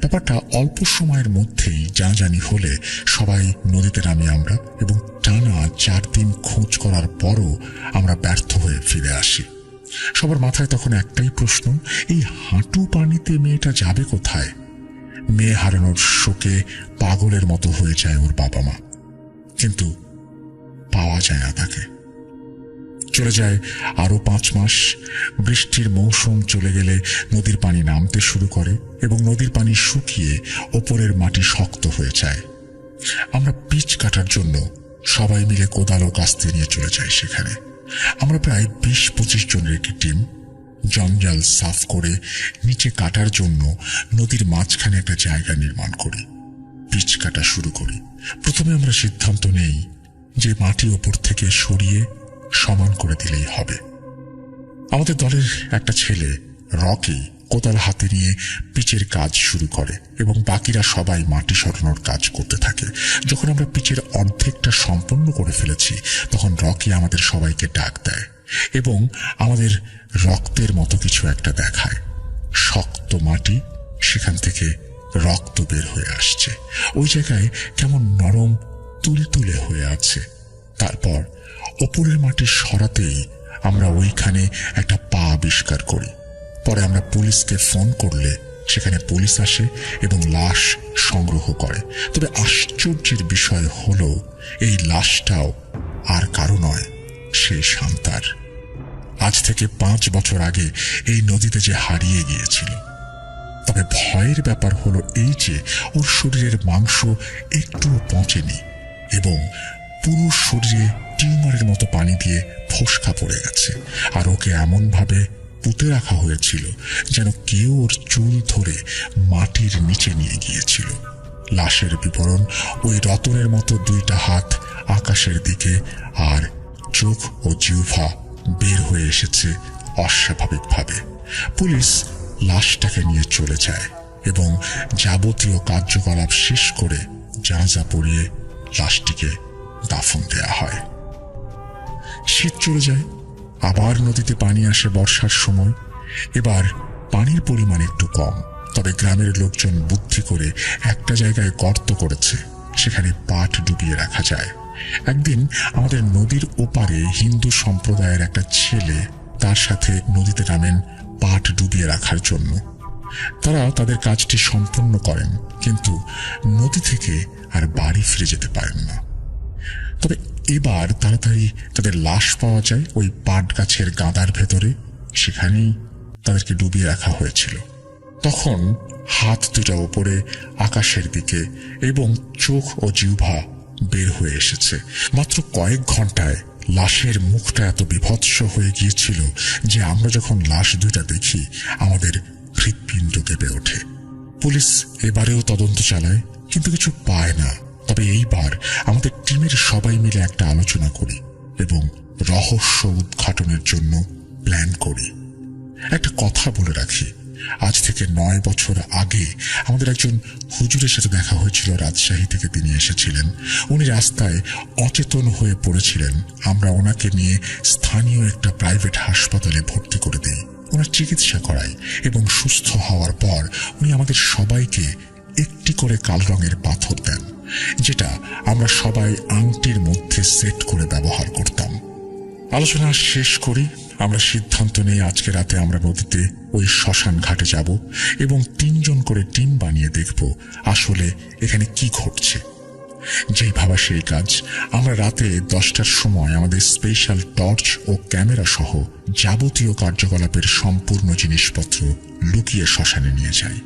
ব্যাপারটা অল্প সময়ের মধ্যেই জানাজানি হলে সবাই নদীতে নামি আমরা এবং টানা 4 দিন খোঁজ করার পরও আমরা ব্যর্থ হয়ে ফিরে আসি। সবার মাথায় তখন একটাই প্রশ্ন, এই হাঁটু পানিতে মেয়েটা যাবে কোথায়? মেয়ে হারানোর শোকে পাগলের মতো হয়ে যায় ওর বাবা মা, কিন্তু পাওয়া যায় না তাকে। চলে যায় আরো 5 মাস। বৃষ্টির মৌসুম চলে গেলে নদীর পানি নামতে শুরু করে এবং নদীর পানি শুকিয়ে ওপরের মাটি শক্ত হয়ে যায়। আমরা পিচ কাটার জন্য সবাই মিলে কোদাল ও কাস্তে নিয়ে চলে যাই সেখানে। আমরা প্রায় 20-25 জনের একটি টিম জঞ্জাল সাফ করে নিচে কাটার জন্য নদীর মাঝখানে একটা জায়গা নির্মাণ করি, পিচ কাটা শুরু করি। প্রথমে আমরা সিদ্ধান্ত নেই যে মাটি ওপর থেকে সরিয়ে সমান করে দিলেই হবে। আমাদের দলের একটা ছেলে রকি কোদাল হাতে নিয়ে পিচের কাজ শুরু করে এবং বাকিরা সবাই মাটি সরানোর কাজ করতে থাকে। যখন আমরা পিচের অর্ধেকটা সম্পন্ন করে ফেলেছি তখন রকি আমাদের সবাইকে ডাক দেয় এবং আমাদের রক্তের মতো কিছু একটা দেখায়। শক্ত মাটি, সেখান থেকে রক্ত বের হয়ে আসছে। ওই জায়গায় কেমন নরম তুলতুলে হয়ে আছে। তারপর ওপরের মাটি সরাতেই আমরা ওইখানে একটা পা আবিষ্কার করি। পরে আমরা পুলিশকে ফোন করলে সেখানে পুলিশ আসে এবং লাশ সংগ্রহ করে। তবে আশ্চর্যের বিষয় হলো এই লাশটাও আর কারো নয়, সেই শান্তার। আজ থেকে 5 বছর আগে এই নদীতে যে হারিয়ে গিয়েছিল। তবে ভয়ের ব্যাপার হলো এই যে ওর শরীরের মাংস একটুও পচেনি এবং পুরো শরীরে টিউমারের মতো পানি দিয়ে ফোসকা পড়ে গেছে। আর ওকে এমন ভাবে পুঁতে রাখা হয়েছিল যেন কেউ ওর চুল ধরে মাটির নিচে নিয়ে গিয়েছিল। লাশের বিবরণ ওই রতনের মতো 2টা হাত আকাশের দিকে, আর চোখ ও জিহ্বা বের হয়ে এসেছে অস্বাভাবিকভাবে। পুলিশ লাশটাকে নিয়ে চলে যায় এবং যাবতীয় কার্যকলাপ শেষ করে জানাজা পড়িয়ে লাশটিকে দাফন দেয়া হয়। শীত চলে যায়, আবার নদীতে পানি আসে বর্ষার সময়। এবার পানির পরিমাণ একটু কম, তবে গ্রামের লোকজন বুদ্ধি করে একটা জায়গায় গর্ত করেছে, সেখানে পাট ডুবিয়ে রাখা যায়। একদিন আমাদের নদীর ওপারে হিন্দু সম্প্রদায়ের একটা ছেলে তার সাথে নদীতে নামেন পাট ডুবিয়ে রাখার জন্য। তারা তাদের কাজটি সম্পন্ন করেন, কিন্তু নদী থেকে আর বাড়ি ফিরে যেতে পারেন না। তবে এবার তাড়াতাড়ি তাদের লাশ পাওয়া যায় ওই পাট গাছের গাদার ভেতরে, সেখানেই তাদেরকে ডুবিয়ে রাখা হয়েছিল। তখন হাত 2টা উপরে আকাশের দিকে এবং চোখ ও জিহ্বা বের হয়ে এসেছে। মাত্র কয়েক ঘন্টায় লাশের মুখটা এত বিভৎস হয়ে গিয়েছিল যে আমরা যখন লাশ 2টা দেখি আমাদের হৃৎপিণ্ড কেঁপে ওঠে। পুলিশ এবারেও তদন্ত চালায়, কিন্তু কিছু পায় না। তবে এইবার আমাদের টিমের সবাই মিলে একটা আলোচনা করি এবং রহস্য উদ্ঘাটনের জন্য প্ল্যান করি। একটা কথা বলে রাখি, আজ থেকে 9 বছর আগে আমাদের একজন হুজুরের সাথে দেখা হয়েছিল। রাজশাহী থেকে তিনি এসেছিলেন। উনি রাস্তায় অচেতন হয়ে পড়েছিলেন। আমরা ওনাকে নিয়ে স্থানীয় একটা প্রাইভেট হাসপাতালে ভর্তি করে দিই, ওনার চিকিৎসা করাই এবং সুস্থ হওয়ার পর উনি আমাদের সবাইকে একটি করে কালো রঙের পাথর দেন, যেটা আমরা সবাই আংটির মধ্যে সেট করে ব্যবহার করতাম। আলোচনা শেষ করি, আমরা সিদ্ধান্ত নেই আজকে রাতে আমরা নদীতে ওই শ্মশান ঘাটে যাব এবং 3 জন করে টিম বানিয়ে দেখব আসলে এখানে কি ঘটছে। যেই ভাবা সেই কাজ। আমরা রাতে 10টার সময় আমাদের স্পেশাল টর্চ ও ক্যামেরা সহ যাবতীয় কার্যকলাপের সম্পূর্ণ জিনিসপত্র লুকিয়ে শ্মশানে নিয়ে যাই।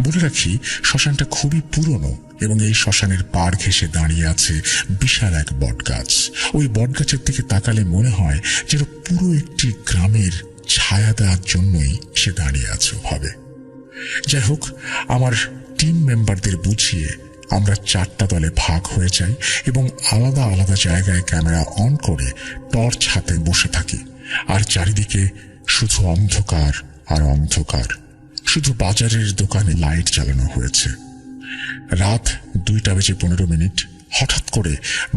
বলে রাখি, শ্মশানটা খুবই পুরনো এবং এই শ্মশানের পাড় ঘেঁষে দাঁড়িয়ে আছে বিশাল এক বটগাছ। ওই বটগাছের দিকে তাকালে মনে হয় যেন পুরো একটি গ্রামের ছায়া দেওয়ার জন্যই সে দাঁড়িয়ে আছে ওভাবে। যাই হোক, আমার টিম মেম্বারদের বুঝিয়ে আমরা 4টা দলে ভাগ হয়ে যাই এবং আলাদা আলাদা জায়গায় ক্যামেরা অন করে টর্চ হাতে বসে থাকি। আর চারিদিকে শুধু অন্ধকার আর অন্ধকার। শুধু বাজারের দোকানে লাইট জ্বালানো হয়েছে। রাত 2:15 হঠাৎ করে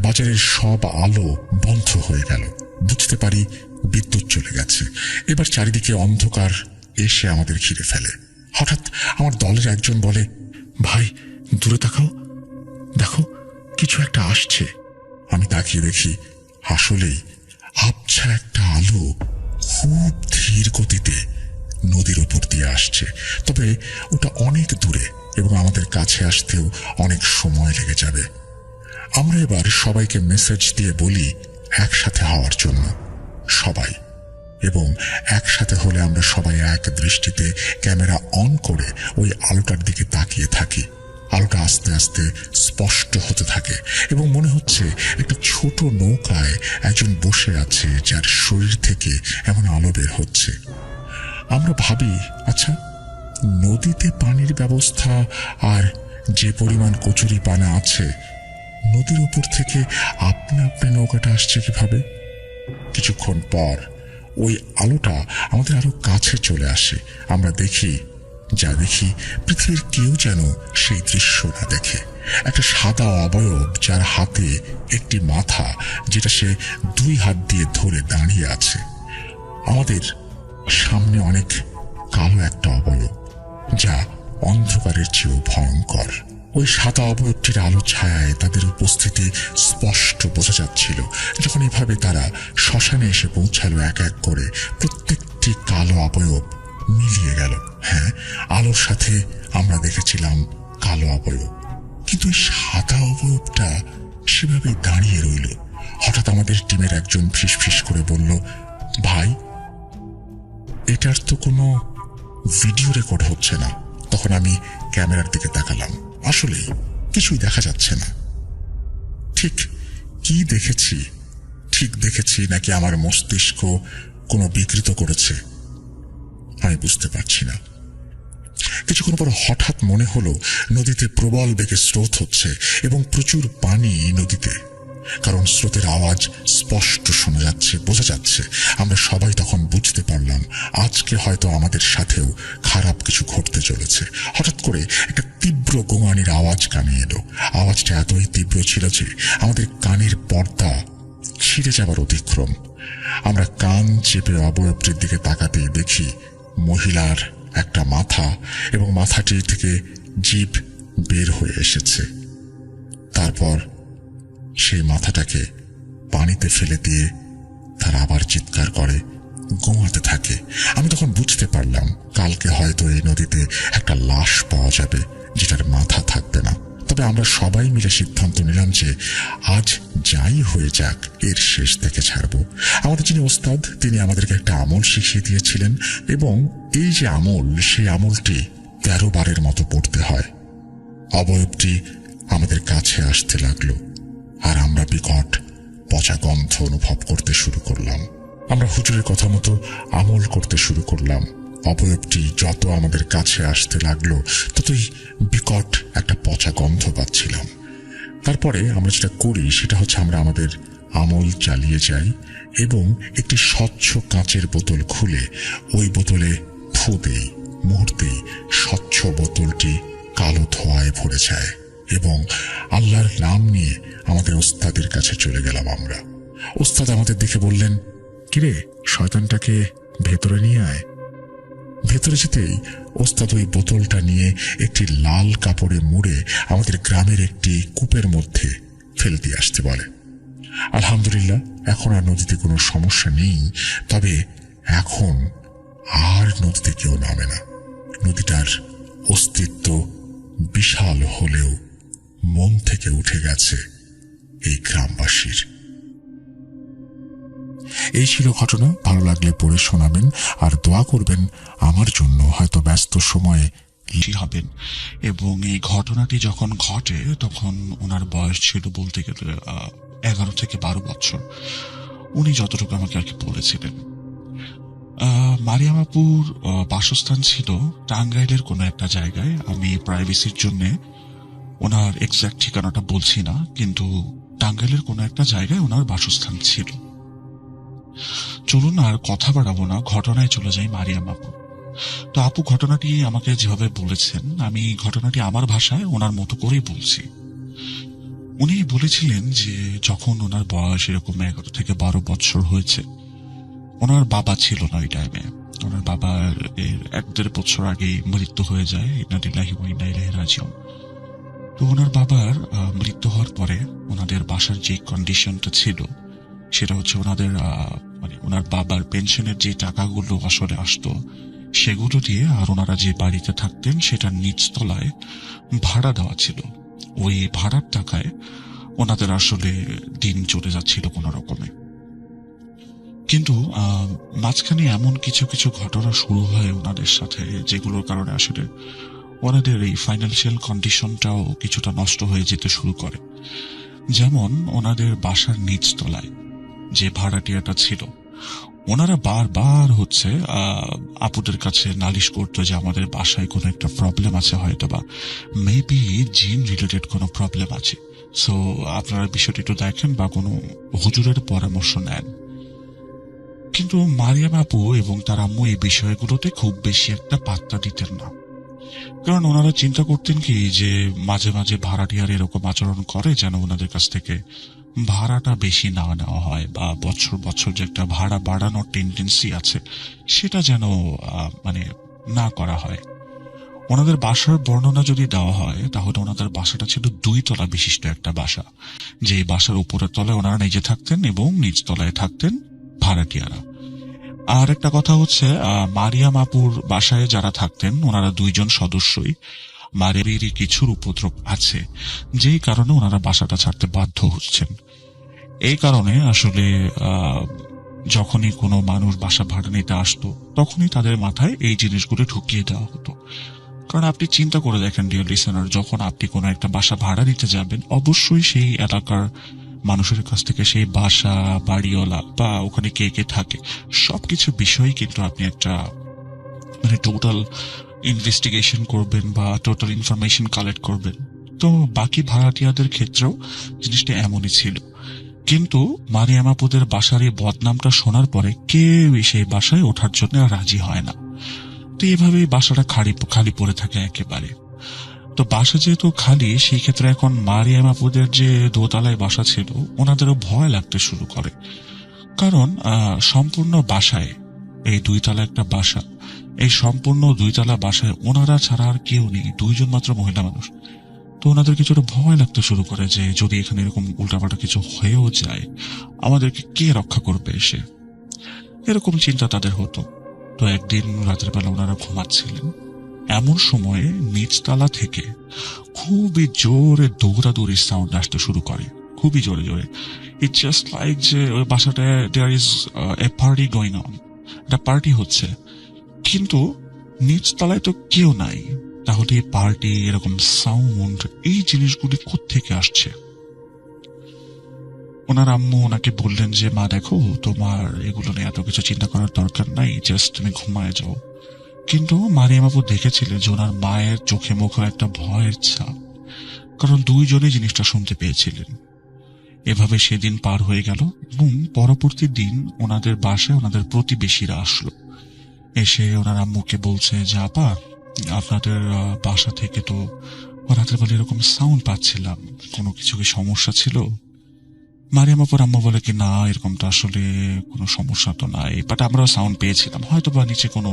বাজারের সব আলো বন্ধ হয়ে গেল। বুঝতে পারি বিদ্যুৎ চলে গেছে। এবার চারিদিকে অন্ধকার এসে আমাদের ঘিরে ফেলে। হঠাৎ আমার দলের একজন বলে, ভাই দূরে তাকাও, দেখো কিছু একটা আসছে। আমি তাকিয়ে দেখি আসলেই আবছা একটা আলো খুব ধীর গতিতে নদীর উপর দিয়ে আসছে, তবে ওটা অনেক দূরে এবং আমাদের কাছে আসতেও অনেক সময় লেগে যাবে। আমরা এবার সবাইকে মেসেজ দিয়ে বলি একসাথে হওয়ার জন্য, সবাই, এবং একসাথে হলে আমরা সবাই এক দৃষ্টিতে ক্যামেরা অন করে ওই আলোটার দিকে তাকিয়ে থাকি। আলোটা আস্তে আস্তে স্পষ্ট হতে থাকে এবং মনে হচ্ছে একটা ছোট নৌকায় একজন বসে আছে যার শরীর থেকে এমন আলো বের হচ্ছে। আমরা ভাবি, আচ্ছা, নদীতে পানির ব্যবস্থা আর যে পরিমাণ কচুরি পানা আছে, নদীর উপর থেকে আপনা আপনি নৌকাটা আসছে কিভাবে? কিছুক্ষণ পর ওই আলোটা আমাদের আরো কাছে চলে আসে। আমরা দেখি, যা দেখি পৃথিবীর কেউ যেন সেই দৃশ্য না দেখে। একটা সাদা অবয়ব যার হাতে একটি মাথা, যেটা সে 2 হাত দিয়ে ধরে দাঁড়িয়ে আছে। আমাদের সামনে অনেক কালো একটা অবয়ব, যা অন্ধকারের চেয়েও ভয়ঙ্কর। ওই সাদা অবয়বটির আলো ছায়ায় তাদের উপস্থিতি স্পষ্ট বোঝা যাচ্ছিল। যখন এভাবে তারা শ্মশানে এসে পৌঁছালো, এক এক করে প্রত্যেকটি কালো অবয়ব মিলিয়ে গেল। হ্যাঁ, আলোর সাথে আমরা দেখেছিলাম কালো অবয়ব, কিন্তু এই সাদা অবয়বটা সেভাবেই দাঁড়িয়ে রইল। হঠাৎ আমাদের টিমের একজন ফিসফিস করে বলল, ভাই, এটার তো কোনো ভিডিও রেকর্ড হচ্ছে না। তখন আমি ক্যামেরার দিকে তাকালাম, আসলেই কিছুই দেখা যাচ্ছে না। ঠিক কি দেখেছি, ঠিক দেখেছি নাকি আমার মস্তিষ্ক কোনো বিকৃত করেছে, আমি বুঝতে পারছি না। কিছুক্ষণ পর হঠাৎ মনে হলো নদীতে প্রবল বেগে স্রোত হচ্ছে এবং প্রচুর পানি নদীতে, কারণ স্রোতের আওয়াজ স্পষ্ট শোনা যাচ্ছে, বোঝা যাচ্ছে। আমরা সবাই তখন বুঝতে পারলাম আজকে হয়তো আমাদের সাথেও খারাপ কিছু ঘটতে চলেছে। হঠাৎ করে একটা তীব্র গোঙানির আওয়াজ কানে এলো। আওয়াজটা এতই তীব্র ছিল যে আমাদের কানের পর্দা ছিঁড়ে যাবার অতিক্রম। আমরা কান চেপে অবয়বটির দিকে তাকাতেই দেখি মহিলার একটা মাথা এবং মাথাটি থেকে জিভ বের হয়ে এসেছে। তারপর সেই মাথাটাকে পানিতে ফেলে দিয়ে তারা আবার চিৎকার করে, গোঙাতে থাকে। আমি তখন বুঝতে পারলাম কালকে হয়তো এই নদীতে একটা লাশ পাওয়া যাবে যেটার মাথা থাকবে না। তবে আমরা সবাই মিলে সিদ্ধান্ত নিলাম যে আজ যাই হয়ে যাক, এর শেষ থেকে ছাড়বো। আমাদের যিনি ওস্তাদ, তিনি আমাদেরকে একটা আমল শিখিয়ে দিয়েছিলেন এবং এই যে আমল, সেই আমলটি 13 বারের মতো পড়তে হয়। অবয়বটি আমাদের কাছে আসতে লাগলো আর আমরা বিকট পচা গন্ধ অনুভব করতে শুরু করলাম। আমরা হুজুরের কথা মতো আমল করতে শুরু করলাম। অবয়বটি যত আমাদের কাছে আসতে লাগলো ততই বিকট একটা পচা গন্ধ পাচ্ছিলাম। তারপরে আমরা যেটা করি সেটা হচ্ছে আমরা আমাদের আমল চালিয়ে যাই এবং একটি স্বচ্ছ কাঁচের বোতল খুলে ওই বোতলে ফু দেই। মুহূর্তেই স্বচ্ছ বোতলটি কালো ধোঁয়ায় ভরে যায় এবং আল্লাহর নাম নিয়ে আমাদের ওস্তাদের কাছে চলে গেলাম আমরা। ওস্তাদ আমাদের দেখে বললেন, কিরে, শয়তানটাকে ভেতরে নিয়ে আয়। ভেতরে যেতেই ওস্তাদ ওই বোতলটা নিয়ে একটি লাল কাপড়ে মুড়ে আমাদের গ্রামের একটি কূপের মধ্যে ফেলে দিয়ে আসতে বলে। আলহামদুলিল্লাহ, এখন আর নদীতে কোনো সমস্যা নেই। তবে এখন আর নদীতে কেউ নামে না। নদীটার অস্তিত্ব বিশাল হলেও মন থেকে উঠে গেছে এই গ্রামবাসীর। এই ছিল ঘটনা। ভালো লাগলে পড়ে শোনাবেন আর দোয়া করবেন আমার জন্য। হয়তো ব্যস্ত সময়ে হবেন। এবং এই ঘটনাটি যখন ঘটে তখন ওনার বয়স ছিল বলতে গেলে 11 থেকে 12 বছর। উনি যতটুকু আমাকে আর কি বলেছিলেন। মারিয়াম আপুর বাসস্থান ছিল টাঙ্গাইলের কোনো একটা জায়গায়। আমি প্রাইভেসির জন্য ওনার এক্সাক্ট ঠিকানাটা বলছি না, কিন্তু টাঙ্গাইলের কোনো একটা জায়গায় ওনার বাসস্থান ছিল। চলুন আর কথা বাড়াবো না, ঘটনায় চলে যাই। মারিয়াম আপু, তো আপু ঘটনাটি আমাকে যেভাবে বলেছেন, আমি ঘটনাটি আমার ভাষায় ওনার মতো করেই বলছি। উনি বলেছিলেন যে যখন ওনার বয়স এরকম 11 থেকে 12 বছর হয়েছে, ওনার বাবা ছিল না ওই টাইমে। ওনার বাবার 1-1.5 বছর আগেই মৃত্যু হয়ে যায়। ইন্না লিল্লাহি ওয়া ইন্না ইলাইহি রাজিউন। তো ওনার বাবার মৃত্যু হওয়ার পরে ওনাদের বাসার যে কন্ডিশনটা ছিল সেটা হচ্ছে ওনাদের মানে ওনার বাবার পেনশনের যে টাকাগুলো আসলে আসতো সেগুলো দিয়ে, আর ওনারা যে বাড়িতে থাকতেন সেটা নিচতলায় ভাড়া দেওয়া ছিল। ওই ভাড়ার টাকায় ওনাদের আসলে দিন চলে যাচ্ছিল কোনো রকমে। কিন্তু মাঝখানে এমন কিছু কিছু ঘটনা শুরু হয় ওনাদের সাথে, যেগুলোর কারণে আসলে ওনাদের এই ফাইন্যান্সিয়াল কন্ডিশনটাও কিছুটা নষ্ট হয়ে যেতে শুরু করে। যেমন ওনাদের বাসার নিচতলায় যে ভাড়াটিয়াটা ছিল, ওনারা বারবার হচ্ছে আপুদের কাছে নালিশ করতো যে আমাদের বাসায় কোনো একটা প্রবলেম আছে, হয়তো বা মেবি জিন রিলেটেড কোনো প্রবলেম আছে, সো আপনারা বিষয়টি একটু দেখেন বা কোনো হুজুরের পরামর্শ নেন। কিন্তু মারিয়াম আপু এবং তার আম্মু এই বিষয়গুলোতে খুব বেশি একটা পাত্তা দিতেন না, কারণ ওনারা চিন্তা করতেন কি যে মাঝে মাঝে ভাড়াটিয়ার এরকম আচরণ করে যেন ওনাদের কাছ থেকে ভাড়াটা বেশি না নেওয়া হয়, বা বছর বছর যে একটা ভাড়া বাড়ানোর টেন্ডেন্সি আছে সেটা যেন মানে না করা হয়। ওনাদের বাসার বর্ণনা যদি দেওয়া হয় তাহলে ওনাদের বাসাটা ছিল 2 তলা বিশিষ্ট একটা বাসা, যে বাসার উপরের তলায় ওনারা নিজে থাকতেন এবং নিচ তলায় থাকতেন ভাড়াটিয়ারা। আর একটা কথা হচ্ছে মারিয়াম আপুর বাসায় যারা থাকতেন ওনারা 2 জন সদস্যই মারিয়ামেরই কিছুর উপদ্রব আছে, যেই কারণে ওনারা বাসাটা ছাড়তে বাধ্য হচ্ছেন। এই কারণে আসলে যখনই কোনো মানুষ বাসা ভাড়া নিতে আসতো তখনই তাদের মাথায় এই জিনিসগুলো ঢুকিয়ে দেওয়া হতো। কারণ আপনি চিন্তা করে দেখেন ডিয়ার লিসেনার, যখন আপনি কোনো একটা বাসা ভাড়া নিতে যাবেন অবশ্যই সেই এলাকার মানুষের কাছ থেকে সেই বাসা, বাড়িওয়ালা বা ওখানে কে কে থাকে সবকিছু বিষয়ই কিন্তু আপনি একটা মানে টোটাল ইনভেস্টিগেশন করবেন বা টোটাল ইনফরমেশন কালেক্ট করবেন। তো বাকি ভাড়াটিয়াদের ক্ষেত্রেও জিনিসটা এমনই ছিল। কিন্তু মারিয়াম আপুদের বাসার এই বদনামটা শোনার পরে কেউ সেই বাসায় ওঠার জন্য রাজি হয় না। তো এইভাবেই বাসাটা খালি পড়ে থাকে একেবারে। তো বাসা যেহেতু খালি, সেই ক্ষেত্রে এখন মারিয়াম আপুদের যে দোতলায় বাসা ছিল ওনাদেরও ভয় লাগতে শুরু করে, কারণ সম্পূর্ণ বাসায় এই 2 তলা একটা বাসা, এই সম্পূর্ণ 2 তলা বাসায় ওনারা ছাড়া আর কেউ নেই, 2 জন মাত্র মহিলা মানুষ। তো ওনাদের কিছুটা ভয় লাগতে শুরু করে যে যদি এখানে এরকম উল্টাপাল্টা কিছু হয়েও যায় আমাদেরকে কে রক্ষা করবে এসে, এরকম চিন্তা তাদের হতো। তো একদিন রাতের বেলা ওনারা ঘুমাচ্ছিলেন, এমন সময়ে নিচতলা থেকে খুবই জোরে দৌড়াদৌড়ির সাউন্ড আসতে শুরু করে, খুবই জোরে জোরে। ইটস জাস্ট লাইক যে ওই বাসাটায় there is a party going on, একটা পার্টি হচ্ছে, কিন্তু নিচতলায় তো কেউ নাই। তাহলে এই পার্টি, এরকম সাউন্ড, এই জিনিসগুলি কোত্থেকে আসছে? ওনার আম্মু ওনাকে বললেন যে মা দেখো, তোমার এগুলো নিয়ে এত কিছু চিন্তা করার দরকার নাই, জাস্ট তুমি ঘুমায় যাও। কিন্তু মারিয়াম আপু দেখেছিলেন যে ওনার মায়ের চোখে মুখে একটা ভয়ের ছাপ, কারণ 2 জনই জিনিসটা শুনতে পেয়েছিলেন। এভাবে সেদিন পার হয়ে গেল এবং পরবর্তী দিন ওনাদের বাসায় ওনাদের প্রতিবেশীরা আসলো, এসে ওনার আম্মুকে বলছে যে আপা, আপনাদের বাসা থেকে তো রাতের বেলা এরকম সাউন্ড পাচ্ছিলাম, কোনো কিছু কি সমস্যা ছিল? মারিয়াম আপুর আম্মু বলে কি না, এরকম তো আসলে কোনো সমস্যা তো নাই, বাট আমরাও সাউন্ড পেয়েছিলাম, হয়তো বা নিচে কোনো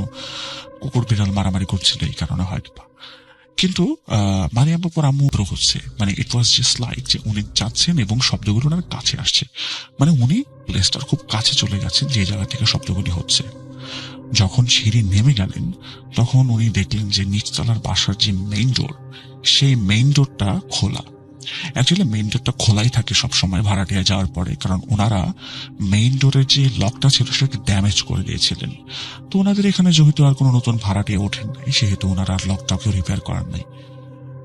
কুকুর বিড়াল মারামারি করছিল এই কারণে হয়তো বা। কিন্তু মারিয়াম আপুর আম্মু হচ্ছে মানে ইট ওয়াজ জাস্ট লাইক যে উনি যাচ্ছেন এবং শব্দগুলো ওনার কাছে আসছে, মানে উনি প্লেসটার খুব কাছে চলে গেছেন যে জায়গা থেকে শব্দগুলি হচ্ছে। যখন সিঁড়ি নেমে গেলেন তখন উনি দেখলেন যে নিচতলার বাসার যে মেইন ডোর, সেই মেইন ডোরটা খোলা। অ্যাকচুয়ালি মেইন ডোরটা খোলাই থাকে সবসময় ভাড়াটিয়া যাওয়ার পরে, কারণ ওনারা মেইন ডোরের যে লকটা ছিল সেটাকে ড্যামেজ করে দিয়েছিলেন। তো ওনাদের এখানে যেহেতু আর কোনো নতুন ভাড়াটিয়া ওঠেন নাই, সেহেতু ওনারা আর লকটাকে রিপেয়ার করার নাই।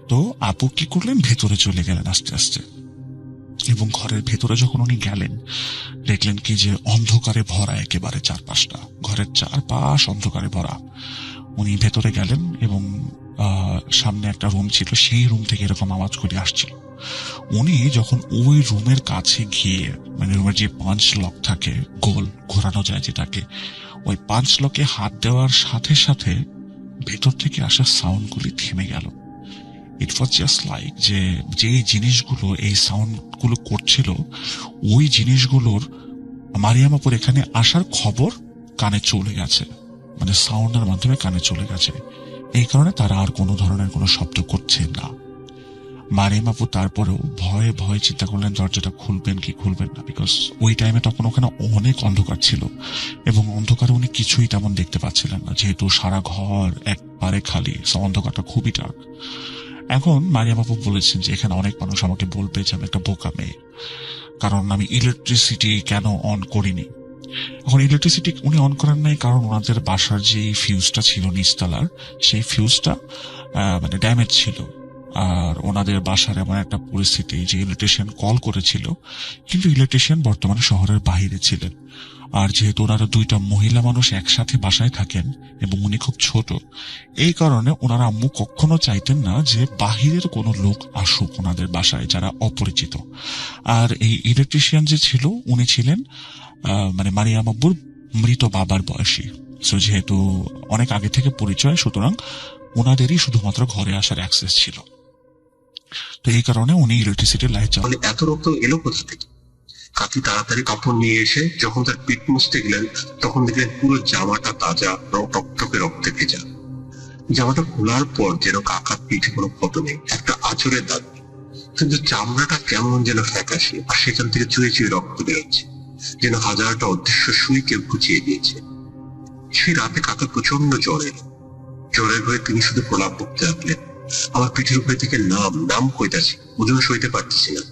তো আপু কি করলেন, ভেতরে চলে গেলেন আস্তে আস্তে, এবং ঘরের ভেতরে যখন উনি গেলেন দেখলেন কি যে অন্ধকারে ভরা একেবারে চারপাশটা, ঘরের চারপাশ অন্ধকারে ভরা। উনি ভেতরে গেলেন এবং সামনে একটা রুম ছিল, সেই রুম থেকে এরকম আওয়াজগুলি আসছিল। উনি যখন ওই রুমের কাছে গিয়ে, মানে রুমের যে পাঁচ লক থাকে, গোল ঘোরানো যায় যেটাকে, ওই 5 লকে হাত দেওয়ার সাথে সাথে ভেতর থেকে আসা সাউন্ডগুলি থেমে গেল। ইট ওয়াজ জাস্ট লাইক যে জিনিসগুলো এই সাউন্ডগুলো করছিল, ওই জিনিসগুলোর মারিয়াম আপুর এখানে আসার খবর কানে চলে গেছে, মানে সাউন্ডের মাধ্যমে কানে চলে গেছে। এই কারণে তারা আর কোনো ধরনের কোনো শব্দ করছে না। মারিয়াম আপু তারপরেও ভয়ে ভয়ে চিন্তা করলেন দরজাটা খুলবেন কি খুলবেন না, বিকজ ওই টাইমে তখন ওখানে অনেক অন্ধকার ছিল এবং অন্ধকারে উনি কিছুই তেমন দেখতে পাচ্ছিলেন না, যেহেতু সারা ঘর একবারে খালি, সো অন্ধকারটা খুবই ডার্ক। এখন মারিয়াম আপু বলেছেন যে এখানে অনেক মানুষ আমাকে বলবে যে আমি একটা বোকা মেয়ে, কারণ আমি ইলেকট্রিসিটি কেন অন করিনি। এখন ইলেকট্রিসিটি উনি অন করেন নাই কারণ ওনাদের বাসার যে ফিউজটা ছিল নিচতলার, সেই ফিউজটা মানে ড্যামেজ ছিল। আর ওনাদের বাসার এমন একটা পরিস্থিতি যে ইলেকট্রিশিয়ান কল করেছিল, কিন্তু ইলেকট্রিশিয়ান বর্তমানে শহরের বাইরে ছিলেন। আর যেহেতু ওনারা দুইটা মহিলা মানুষ একসাথে বাসায় থাকেন এবং উনি খুব ছোট, এই কারণে ওনারা আম্মু কখনো চাইতেন না যে বাহিরের কোনো লোক আসুক ওনাদের বাসায় যারা অপরিচিত। আর এই ইলেকট্রিশিয়ান যে ছিল উনি ছিলেন মানে মারিয়াম আব্বুর মৃত বাবার বয়সী। সো যেহেতু অনেক আগে থেকে পরিচয়, সুতরাং ওনাদেরই শুধুমাত্র ঘরে আসার অ্যাক্সেস ছিল। তো এই কারণে উনি ইলেকট্রিসিটির লাইট মানে এত রক্ত এলো কোথা থেকে? কাকি তাড়াতাড়ি কাপড় নিয়ে এসে যখন তার পিঠ মুছতে গেলেন, তখন দেখলেন পুরো জামাটা তাজা, টকটকে রক্তে ভেজা। জামাটা খোলার পর যেন কাকার পিঠে কোনো ক্ষত নেই, একটা আঁচড়ের দাগ, কিন্তু চামড়াটা কেমন যেন ফ্যাকাশে, আর সেখান থেকে চুয়ে চুয়ে রক্ত বেরোচ্ছে, যেন হাজারটা অদৃশ্য সুই কেউ ঘুচিয়ে দিয়েছে। সেই রাতে কাকা প্রচন্ড জ্বর এলো। জ্বরের ভয়ে তিনি শুধু প্রলাপ বকতে লাগলেন, আমার পিঠের উপরে থেকে নাম নাম কইতাছি, ওজন সইতে পারতেছি না।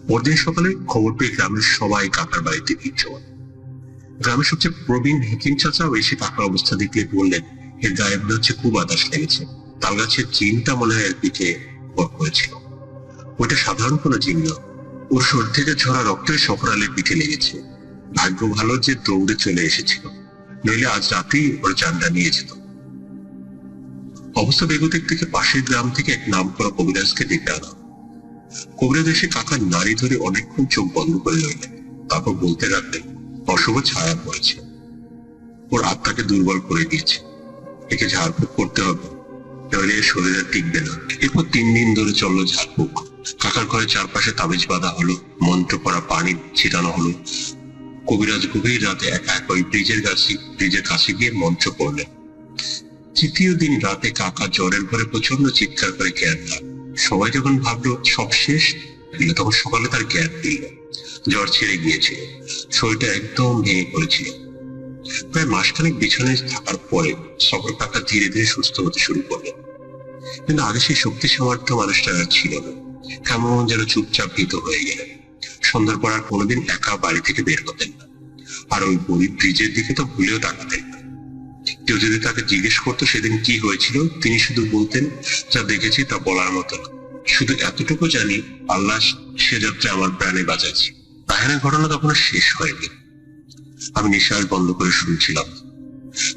পরদিন সকালে খবর পেয়ে গ্রামের সবাই কাকার বাড়িতে ভিড় জমান। গ্রামের সবচেয়ে প্রবীণ হেকিম চাচাও এসে কাকার অবস্থা দেখলে বললেন, এর গায়ে মনে হচ্ছে খুব বাতাস লেগেছে, তাল গাছের জিনটা মনে হয় এর পিঠে ভর করেছিল। ওইটা সাধারণ কোনো জিন না, ওর শরীর থেকে ঝরা রক্তের সফরালের পিঠে লেগেছে। ভাগ্য ভালো যে দৌড়ে চলে এসেছিল, নইলে আজ রাতেই ওর জানটা নিয়ে যেত। অবস্থা বেগতিক থেকে পাশের গ্রাম থেকে এক নাম করা কবিরাজকে ডেকে আনা। কবিরাজ এসে কাকার নাড়ি ধরে অনেকক্ষণ চোখ বন্ধ করে রইলেন, তারপর বলতে লাগলেন, অশুভ ছায়া পড়েছে, ওর আত্মাকে দুর্বল করে দিয়েছে, একে ঝাড়ফুঁক করতে হবে, নইলে এর শরীরে টিকবে না। এরপর 3 দিন ধরে চললো ঝাড়ফুঁক। কাকার ঘরে চারপাশে তাবিজ বাঁধা হলো, মন্ত্র পড়া পানি ছিটানো হলো। কবিরাজ গভীর রাতে একা একা ওই ব্রিজের কাছে গিয়ে মন্ত্র পড়লেন। 3য় দিন রাতে কাকা জ্বরের ঘরে প্রচন্ড চিৎকার করে জ্ঞান লাভ। সবাই যখন ভাবলো সব শেষ, তখন সকালে তার জ্ঞান ফিরল। জ্বর ছেড়ে গিয়েছিল, শরীরটা একদম ভেঙে পড়েছিল। প্রায় মাসখানেক বিছানায় থাকার পরে সকল কাকা ধীরে ধীরে সুস্থ হতে শুরু করলেন। কিন্তু আগে সেই শক্তি সামর্থ্য মানুষটা আর ছিল না, কেমন যেন চুপচাপ ভীত হয়ে গেলেন। সন্ধ্যার পর আর কোনোদিন একা বাড়ি থেকে বের হতেন না, আর ওই গরিব ব্রিজের দিকে তো ভুলেও তাকাতেন না। কেউ যদি তাকে জিজ্ঞেস করতো সেদিন কি হয়েছিল, তিনি শুধু বলতেন, যা দেখেছি তা বলার মতো না, শুধু এতটুকু জানি আল্লাহ সে যাত্রা আমার প্রাণে বাঁচাচ্ছি। রায়হানের ঘটনা তখন শেষ হয়নি। আমি নিঃশ্বাস বন্ধ করে শুনছিলাম।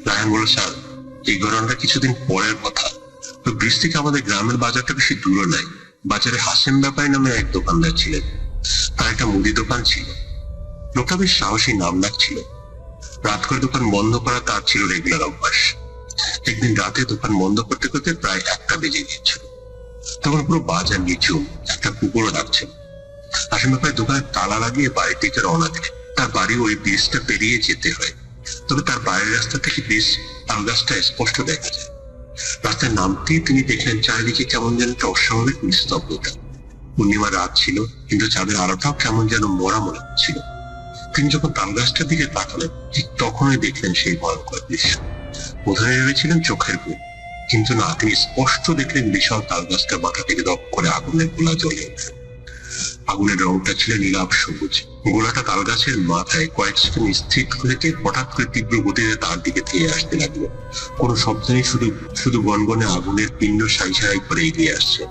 রায়হান বলল, স্যার এই ঘটনাটা কিছুদিন পরের কথা। ওই ব্রিজ থেকে আমাদের গ্রামের বাজারটা বেশি দূরে নাই। বাজারে হাসেম ব্যাপারী নামে এক দোকানদার ছিলেন, তার একটা মুদি দোকান ছিল। লোকটা বেশ সাহসী, নাম ডাক ছিল। রাত করে দোকান বন্ধ করা তার ছিল রেগুলার অভ্যাস। একদিন রাতে দোকান বন্ধ করতে করতে প্রায় 1টা বেজে গিয়েছিল। তখন পুরো বাজার নিচু, একটা কুকুরও ডাকছে। হাসেম ব্যাপারী দোকানে তালা লাগিয়ে বাড়ির দিকে রওনা দিলেন। তার বাড়ি ওই ব্রিজটা পেরিয়ে যেতে হয়, তবে তার বাড়ির রাস্তা থেকে ব্রিজ তালগাছটা স্পষ্ট দেখা যায়। রাস্তায় নামতেই তিনি দেখলেন চারিদিকে কেমন যেন একটা অস্বাভাবিক নিস্তব্ধতা। পূর্ণিমা রাত ছিল, কিন্তু চাঁদের আলোটাও কেমন যেন মরা মনে হচ্ছিল। তিনি যখন তালগাছটার দিকে তাকালেন, ঠিক তখনই দেখলেন সেই ভয়ঙ্কর দৃশ্য। প্রথমে ভেবেছিলেন চোখের ভুল, কিন্তু না, তিনি স্পষ্ট দেখলেন বিশাল তালগাছটার মাথা থেকে দপ করে আগুনের গোলা জ্বলে উঠল। আগুনের রংটা ছিল নীলাভ সবুজ। গোলাটা তালগাছের মাথায় কয়েক সেকেন্ড স্থির থেকে হঠাৎ করে তীব্র গতিতে তার দিকে ধেয়ে আসতে লাগলো। কোনো শব্দ নেই, শুধু গনগনে আগুনের পিণ্ড সাই সাই করে এগিয়ে আসছে।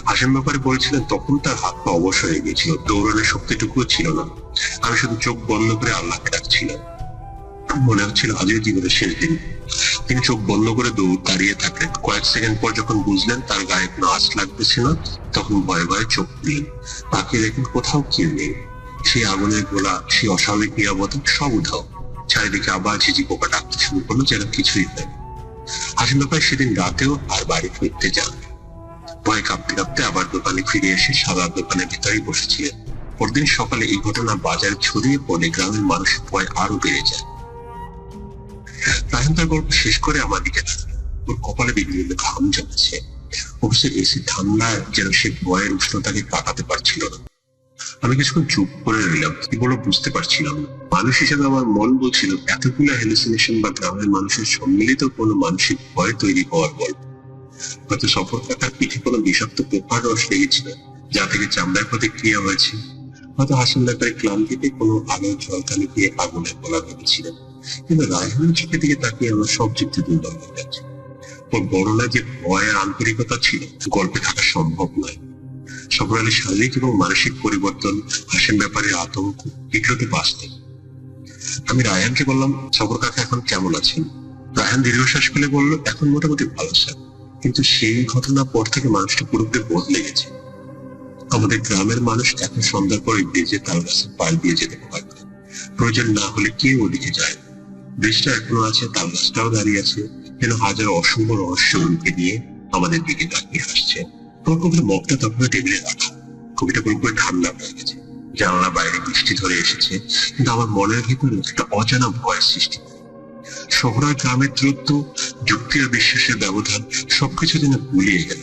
হাসেম ব্যাপারী বলছিলেন তখন তার হাত পা অবশ হয়ে গিয়েছিল, দৌড়ানোর শক্তিটুকুও ছিল না। আমি শুধু চোখ বন্ধ করে আল্লাহকে ডাকছিলাম। মনে হচ্ছিল আজই জীবনের শেষ দিন। তিনি চোখ বন্ধ করে দাঁড়িয়ে থাকলেন। কয়েক সেকেন্ড পর যখন বুঝলেন তার গায়ে কোনো আঁচ লাগতেছে না, তখন ভয়ে ভয়ে চোখ খুললেন। তাকিয়ে দেখেন কোথাও কেউ নেই। সেই আগুনের গোলা, সেই অস্বাভাবিক নিরাপত্তা সব উধাও। চারিদিকে আবার ঝিঝি পোকা ডাকতে শুরু করলো, যেন কিছুই হয়। হাসিম ব্যাপারী সেদিন রাতেও আর বাড়ি ফিরতে যান। ভয়ে কাঁপতে কাঁপতে আবার দোকানে ফিরে এসে সাদা দোকানের ভিতরেই বসেছিলেন। পরদিন সকালে এই ঘটনা বাজারে ছড়িয়ে পড়ে গ্রামের মানুষের ভয় আরো বেড়ে যায়। রায়হান তার গল্প শেষ করে আমার দিকে তাকালেন। ওর কপালে বিন্দু ঘাম জমেছে। অফিসের এসি ঠান্ডায় যেন সে ভয়ের উষ্ণতাকে কাটাতে পারছিল না। আমি কিছুক্ষণ চুপ করে রইলাম, কি বলে বুঝতে পারছিলাম না। মানুষ হিসেবে আমার মন বলছিল এতগুলো হ্যালুসিনেশন বা গ্রামের মানুষের সম্মিলিত কোনো মানসিক ভয় তৈরি হওয়ার গল্প। হয়তো সফর কাটার পিঠে কোনো বিষাক্ত পোকার রস লেগেছিল, যা থেকে চামড়ার প্রতিক্রিয়া হয়েছে। হয়তো হাসিম ব্যাপারে ক্লান্তিতে কোনো আলোর ঝলকানি দিয়ে আগুনে বলা ভেবেছিলেন। কিন্তু রায়হানের চোখের দিকে তাকিয়ে আমার সব যুক্তি দুর্বল হয়ে যাচ্ছে। ওর বর্ণনা যে ভয় আর আন্তরিকতা ছিল গল্পে থাকা সম্ভব নয়। সফর আলীর শারীরিক এবং মানসিক পরিবর্তন, হাসিম ব্যাপারে আতঙ্ক, এগুলো তো বাস্তব। আমি রায়হানকে বললাম, সফর কাকা এখন কেমন আছেন? রায়হান দীর্ঘশ্বাস ফেলে বলল, এখন মোটামুটি ভালো স্যার, কিন্তু সেই ঘটনার পর থেকে মানুষটা পুরোপুরি বদলে গেছে। আমাদের গ্রামের মানুষ এখন সন্ধ্যার পরে ব্রিজে তাল গাছের পাশ দিয়ে যেতে ভয় পায়। প্রয়োজন না হলে কেউ ওদিকে যায় না। ব্রিজটা এখনো আছে, তাল গাছটাও দাঁড়িয়ে আছে, যেন হাজার অশুভ রহস্য উল্কে নিয়ে আমাদের দিকে তাকিয়ে আসছে। আমার কবির মগটা তখন টেবিলে রাখা, কবিটা পুরোপুরি ঠান্ডা হয়ে গেছে। জানলা বাইরে বৃষ্টি ধরে এসেছে, কিন্তু আমার মনের ভিতরে একটা অজানা ভয়ের সৃষ্টি। শহর আর গ্রামের দূরত্ব, যুক্তি আর বিশ্বাসের ব্যবধান সবকিছু যেন গুলিয়ে গেল।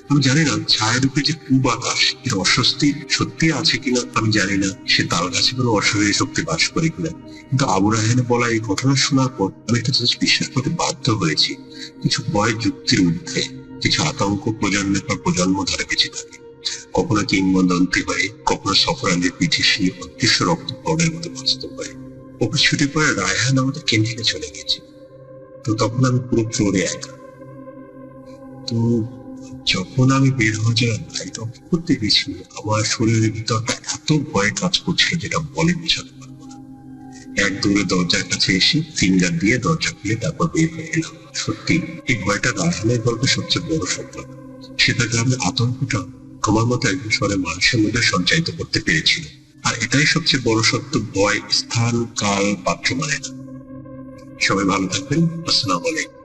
আমি জানি না ছায়ারূপে যে পূব আকাশ এর অস্বস্তি সত্যি আছে কিনা, আমি জানি না সে তাল গাছে কোনো অশরীরী শক্তি বাস করে কিনা, কিন্তু আবু রায়হানের বলা এই ঘটনা শোনার পর আমি একটা জিনিস বিশ্বাস করতে বাধ্য হয়েছি, কিছু ভয় যুক্তির ঊর্ধ্বে, কিছু আতঙ্ক প্রজন্মের পর প্রজন্ম ধরে বেঁচে থাকে। কখনো কিংবদন্তি হয়ে, কখনো সফর আলীর পিঠে সেই অদৃশ্য রক্ত পড়ের মতো বাস্তব হয়। অফিস ছুটির পরে রায়হান আমাদের ক্যান্টিনে চলে গেছে। তো তখন আমি পুরো ফ্লোরে একা। তো যখন আমি বের হয়ে যাওয়ার লাইট অফ করতে গেছি, আমার শরীরের ভিতরটা এত ভয় কাজ করছিল যেটা বলে বোঝাতে পারবো না। এক দৌড়ে দরজার কাছে এসে ফিঙ্গার দিয়ে দরজা খুলে তারপর বের হয়ে এলাম। সত্যি এই ভয়টা রায়হানের গল্পে সবচেয়ে বড় সত্য। সেটা গ্রামের আতঙ্কটা আমার মতো একজন শহরে মানুষের মধ্যে সঞ্চারিত করতে পেরেছিল। আর এটাই সবচেয়ে বড় সত্য, ভয় স্থান, কাল, পাত্র মানে না। সবাই ভালো থাকবেন। আসসালামু আলাইকুম।